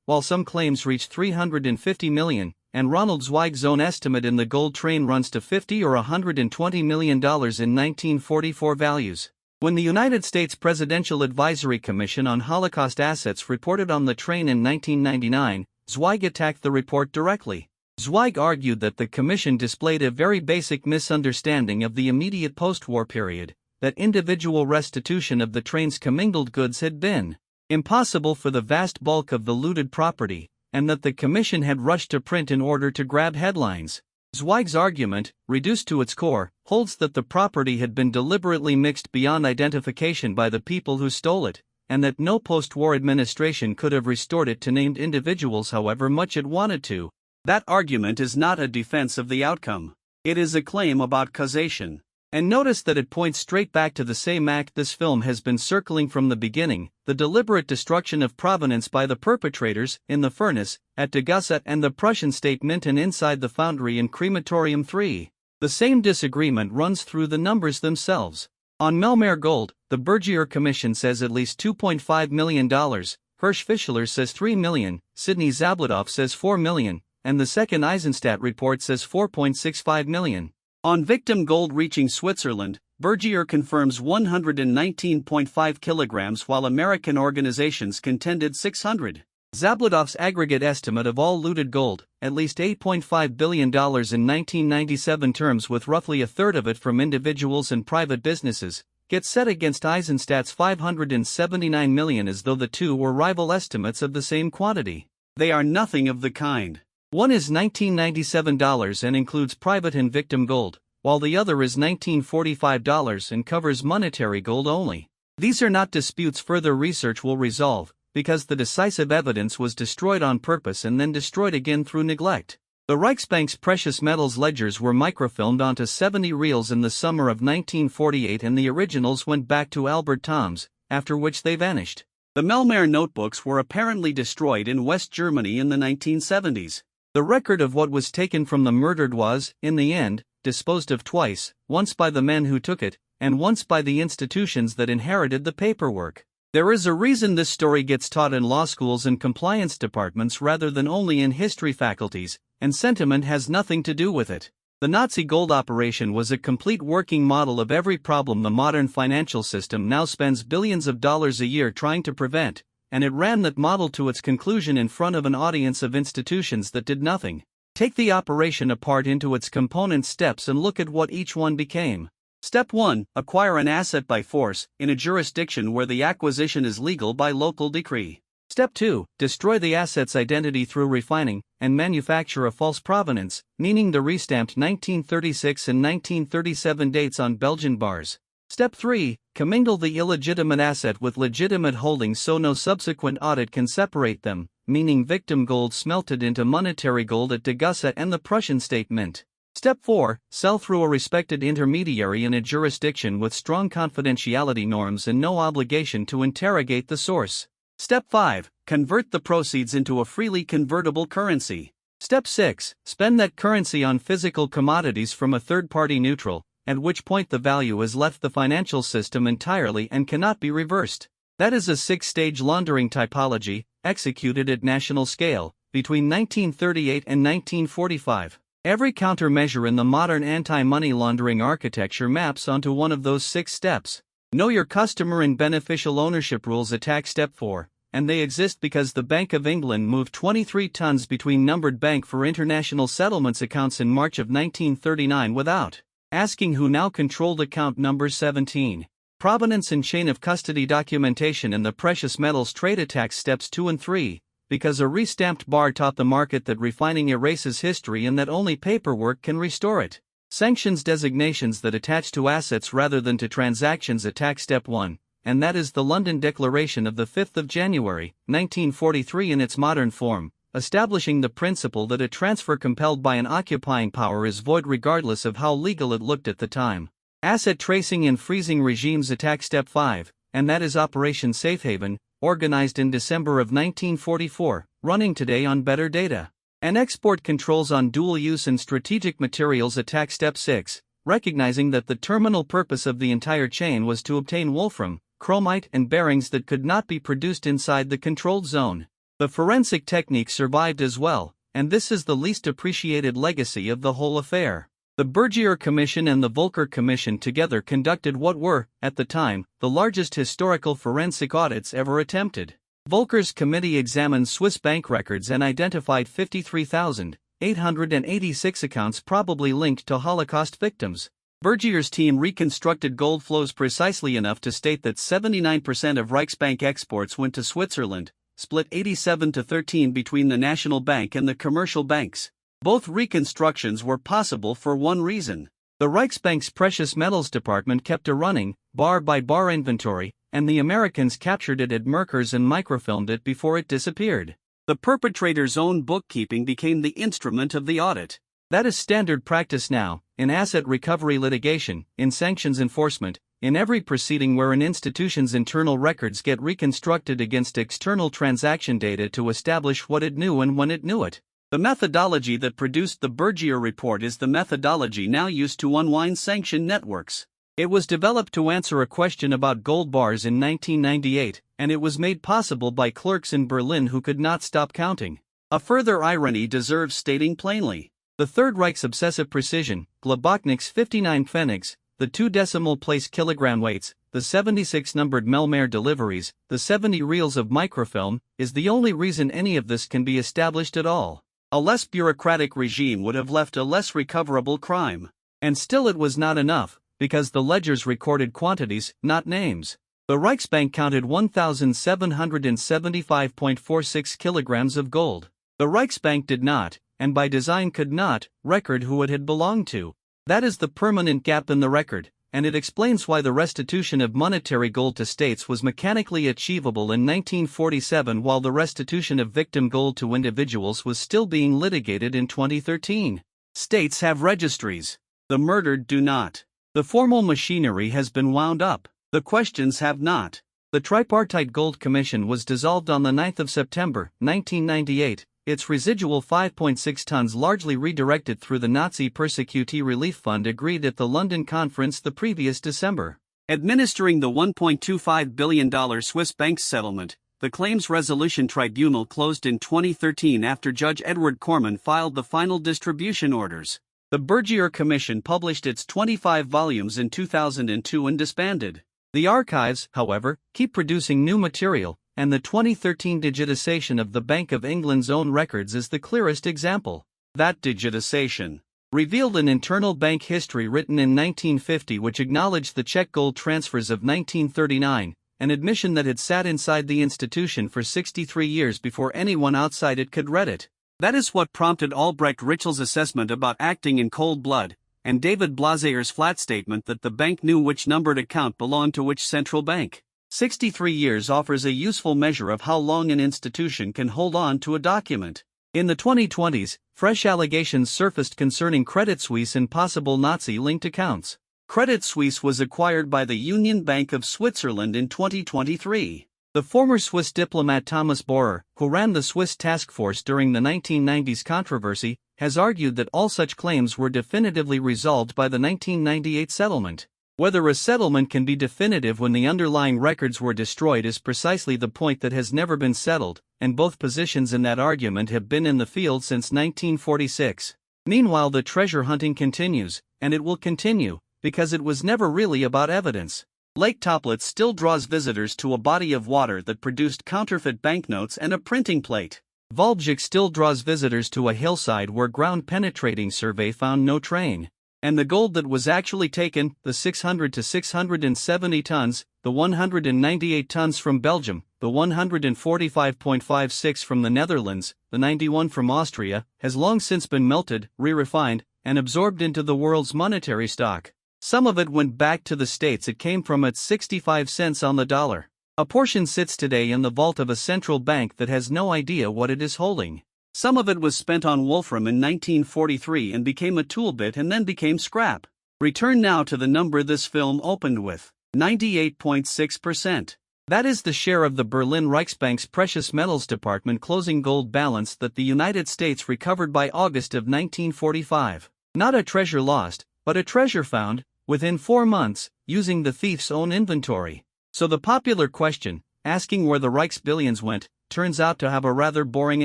while some claims reached $350 million, and Ronald Zweig's own estimate in the gold train runs to $50 or $120 million in 1944 values. When the United States Presidential Advisory Commission on Holocaust Assets reported on the train in 1999, Zweig attacked the report directly. Zweig argued that the commission displayed a very basic misunderstanding of the immediate post-war period, that individual restitution of the train's commingled goods had been impossible for the vast bulk of the looted property, and that the commission had rushed to print in order to grab headlines. Zweig's argument, reduced to its core, holds that the property had been deliberately mixed beyond identification by the people who stole it, and that no post-war administration could have restored it to named individuals however much it wanted to. That argument is not a defense of the outcome. It is a claim about causation. And notice that it points straight back to the same act this film has been circling from the beginning, the deliberate destruction of provenance by the perpetrators, in the furnace, at Degussa and the Prussian State Mint and inside the foundry in Crematorium 3. The same disagreement runs through the numbers themselves. On Melmare Gold, the Bergier Commission says at least $2.5 million, Hirsch Fischler says $3 million, Sidney Zablodoff says $4 million, and the second Eisenstadt report says $4.65 million. On victim gold reaching Switzerland, Bergier confirms 119.5 kilograms while American organizations contended 600. Zablodoff's aggregate estimate of all looted gold, at least $8.5 billion in 1997 terms with roughly a third of it from individuals and private businesses, gets set against Eisenstadt's $579 million as though the two were rival estimates of the same quantity. They are nothing of the kind. One is $1997 and includes private and victim gold, while the other is $1945 and covers monetary gold only. These are not disputes further research will resolve, because the decisive evidence was destroyed on purpose and then destroyed again through neglect. The Reichsbank's precious metals ledgers were microfilmed onto 70 reels in the summer of 1948 and the originals went back to Albert Thom's, after which they vanished. The Melmare notebooks were apparently destroyed in West Germany in the 1970s. The record of what was taken from the murdered was, in the end, disposed of twice, once by the men who took it, and once by the institutions that inherited the paperwork. There is a reason this story gets taught in law schools and compliance departments rather than only in history faculties, and sentiment has nothing to do with it. The Nazi gold operation was a complete working model of every problem the modern financial system now spends billions of dollars a year trying to prevent, and it ran that model to its conclusion in front of an audience of institutions that did nothing. Take the operation apart into its component steps and look at what each one became. Step 1. Acquire an asset by force, in a jurisdiction where the acquisition is legal by local decree. Step 2. Destroy the asset's identity through refining, and manufacture a false provenance, meaning the restamped 1936 and 1937 dates on Belgian bars. Step 3. Commingle the illegitimate asset with legitimate holdings so no subsequent audit can separate them, meaning victim gold smelted into monetary gold at Degussa and the Prussian State Mint. Step 4. Sell through a respected intermediary in a jurisdiction with strong confidentiality norms and no obligation to interrogate the source. Step 5. Convert the proceeds into a freely convertible currency. Step 6. Spend that currency on physical commodities from a third-party neutral, at which point the value has left the financial system entirely and cannot be reversed. That is a 6-stage laundering typology, executed at national scale, between 1938 and 1945. Every countermeasure in the modern anti-money laundering architecture maps onto one of those 6 steps. Know your customer and beneficial ownership rules attack step 4, and they exist because the Bank of England moved 23 tons between numbered bank for international settlements accounts in March of 1939 without asking who now controlled account number 17. Provenance and chain of custody documentation in the precious metals trade attacks steps 2 and 3, because a restamped bar taught the market that refining erases history and that only paperwork can restore it. Sanctions designations that attach to assets rather than to transactions attack step 1, and that is the London Declaration of the 5th of January, 1943 in its modern form, establishing the principle that a transfer compelled by an occupying power is void regardless of how legal it looked at the time. Asset tracing and freezing regimes attack step 5, and that is Operation Safe Haven, organized in December of 1944, running today on better data. And export controls on dual use and strategic materials attack step 6, recognizing that the terminal purpose of the entire chain was to obtain wolfram, chromite and bearings that could not be produced inside the controlled zone. The forensic technique survived as well, and this is the least appreciated legacy of the whole affair. The Bergier Commission and the Volcker Commission together conducted what were, at the time, the largest historical forensic audits ever attempted. Volcker's committee examined Swiss bank records and identified 53,886 accounts probably linked to Holocaust victims. Bergier's team reconstructed gold flows precisely enough to state that 79% of Reichsbank exports went to Switzerland, split 87-13 between the National Bank and the commercial banks. Both reconstructions were possible for one reason. The Reichsbank's precious metals department kept a running, bar-by-bar inventory, and the Americans captured it at Merkers and microfilmed it before it disappeared. The perpetrator's own bookkeeping became the instrument of the audit. That is standard practice now, in asset recovery litigation, in sanctions enforcement, in every proceeding where an institution's internal records get reconstructed against external transaction data to establish what it knew and when it knew it. The methodology that produced the Bergier report is the methodology now used to unwind sanction networks. It was developed to answer a question about gold bars in 1998, and it was made possible by clerks in Berlin who could not stop counting. A further irony deserves stating plainly. The Third Reich's obsessive precision, Globoknick's 59 pfennigs, the 2 decimal place kilogram weights, the 76 numbered Melmair deliveries, the 70 reels of microfilm, is the only reason any of this can be established at all. A less bureaucratic regime would have left a less recoverable crime. And still it was not enough, because the ledgers recorded quantities, not names. The Reichsbank counted 1,775.46 kilograms of gold. The Reichsbank did not, and by design could not, record who it had belonged to. That is the permanent gap in the record, and it explains why the restitution of monetary gold to states was mechanically achievable in 1947 while the restitution of victim gold to individuals was still being litigated in 2013. States have registries. The murdered do not. The formal machinery has been wound up. The questions have not. The Tripartite Gold Commission was dissolved on the 9th of September, 1998, its residual 5.6 tons largely redirected through the Nazi Persecutee Relief Fund agreed at the London conference the previous December. Administering the $1.25 billion Swiss banks settlement, the Claims Resolution Tribunal closed in 2013 after Judge Edward Corman filed the final distribution orders. The Bergier Commission published its 25 volumes in 2002 and disbanded. The archives, however, keep producing new material, and the 2013 digitization of the Bank of England's own records is the clearest example. That digitization revealed an internal bank history written in 1950 which acknowledged the Czech gold transfers of 1939, an admission that had sat inside the institution for 63 years before anyone outside it could read it. That is what prompted Albrecht Ritschl's assessment about acting in cold blood, and David Blazeer's flat statement that the bank knew which numbered account belonged to which central bank. 63 years offers a useful measure of how long an institution can hold on to a document. In the 2020s, fresh allegations surfaced concerning Credit Suisse and possible Nazi-linked accounts. Credit Suisse was acquired by the Union Bank of Switzerland in 2023. The former Swiss diplomat Thomas Bohrer, who ran the Swiss task force during the 1990s controversy, has argued that all such claims were definitively resolved by the 1998 settlement. Whether a settlement can be definitive when the underlying records were destroyed is precisely the point that has never been settled, and both positions in that argument have been in the field since 1946. Meanwhile, the treasure hunting continues, and it will continue, because it was never really about evidence. Lake Toplet still draws visitors to a body of water that produced counterfeit banknotes and a printing plate. Volbjik still draws visitors to a hillside where ground-penetrating survey found no train. And the gold that was actually taken, the 600 to 670 tons, the 198 tons from Belgium, the 145.56 from the Netherlands, the 91 from Austria, has long since been melted, re-refined, and absorbed into the world's monetary stock. Some of it went back to the states it came from at 65 cents on the dollar. A portion sits today in the vault of a central bank that has no idea what it is holding. Some of it was spent on Wolfram in 1943 and became a toolbit and then became scrap. Return now to the number this film opened with, 98.6%. That is the share of the Berlin Reichsbank's precious metals department closing gold balance that the United States recovered by August of 1945. Not a treasure lost, but a treasure found, within 4 months, using the thief's own inventory. So the popular question, asking where the Reich's billions went, turns out to have a rather boring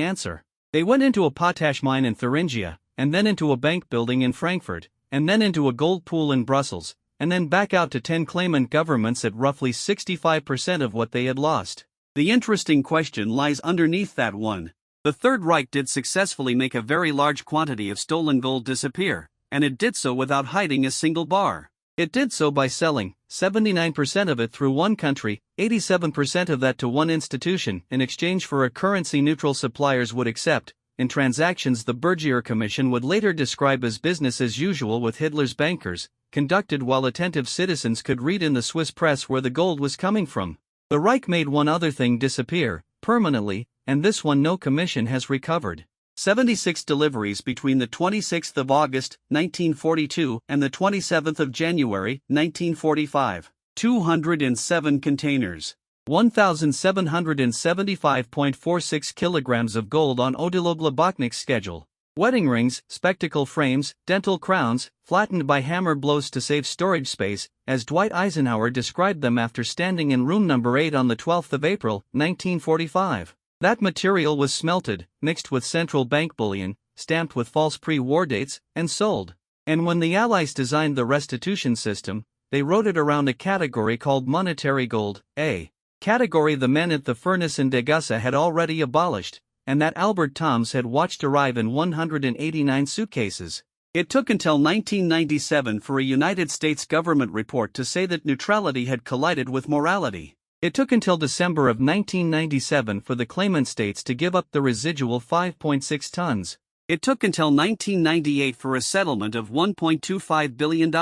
answer. They went into a potash mine in Thuringia, and then into a bank building in Frankfurt, and then into a gold pool in Brussels, and then back out to 10 claimant governments at roughly 65% of what they had lost. The interesting question lies underneath that one. The Third Reich did successfully make a very large quantity of stolen gold disappear, and it did so without hiding a single bar. It did so by selling 79% of it through one country, 87% of that to one institution, in exchange for a currency neutral suppliers would accept, in transactions the Bergier Commission would later describe as business as usual with Hitler's bankers, conducted while attentive citizens could read in the Swiss press where the gold was coming from. The Reich made one other thing disappear, permanently, and this one no commission has recovered. 76 deliveries between the 26th of August, 1942 and the 27th of January, 1945. 207 containers. 1,775.46 kilograms of gold on Odilo Globoknik's schedule. Wedding rings, spectacle frames, dental crowns, flattened by hammer blows to save storage space, as Dwight Eisenhower described them after standing in room number 8 on the 12th of April, 1945. That material was smelted, mixed with central bank bullion, stamped with false pre-war dates, and sold. And when the Allies designed the restitution system, they wrote it around a category called monetary gold, a category the men at the furnace in Degussa had already abolished, and that Albert Toms had watched arrive in 189 suitcases. It took until 1997 for a United States government report to say that neutrality had collided with morality. It took until December of 1997 for the claimant states to give up the residual 5.6 tons. It took until 1998 for a settlement of $1.25 billion.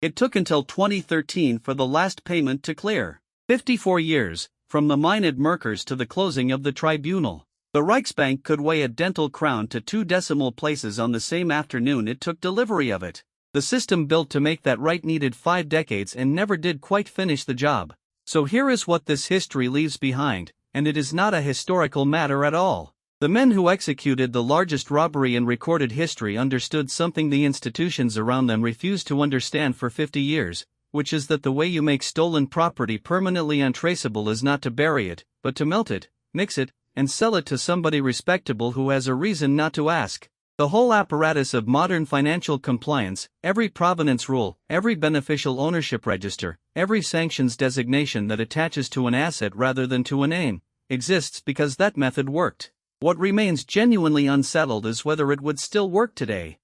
It took until 2013 for the last payment to clear. 54 years, from the mine at Merkers to the closing of the tribunal. The Reichsbank could weigh a dental crown to 2 decimal places on the same afternoon it took delivery of it. The system built to make that right needed 5 decades and never did quite finish the job. So here is what this history leaves behind, and it is not a historical matter at all. The men who executed the largest robbery in recorded history understood something the institutions around them refused to understand for 50 years, which is that the way you make stolen property permanently untraceable is not to bury it, but to melt it, mix it, and sell it to somebody respectable who has a reason not to ask. The whole apparatus of modern financial compliance, every provenance rule, every beneficial ownership register, every sanctions designation that attaches to an asset rather than to a name, exists because that method worked. What remains genuinely unsettled is whether it would still work today.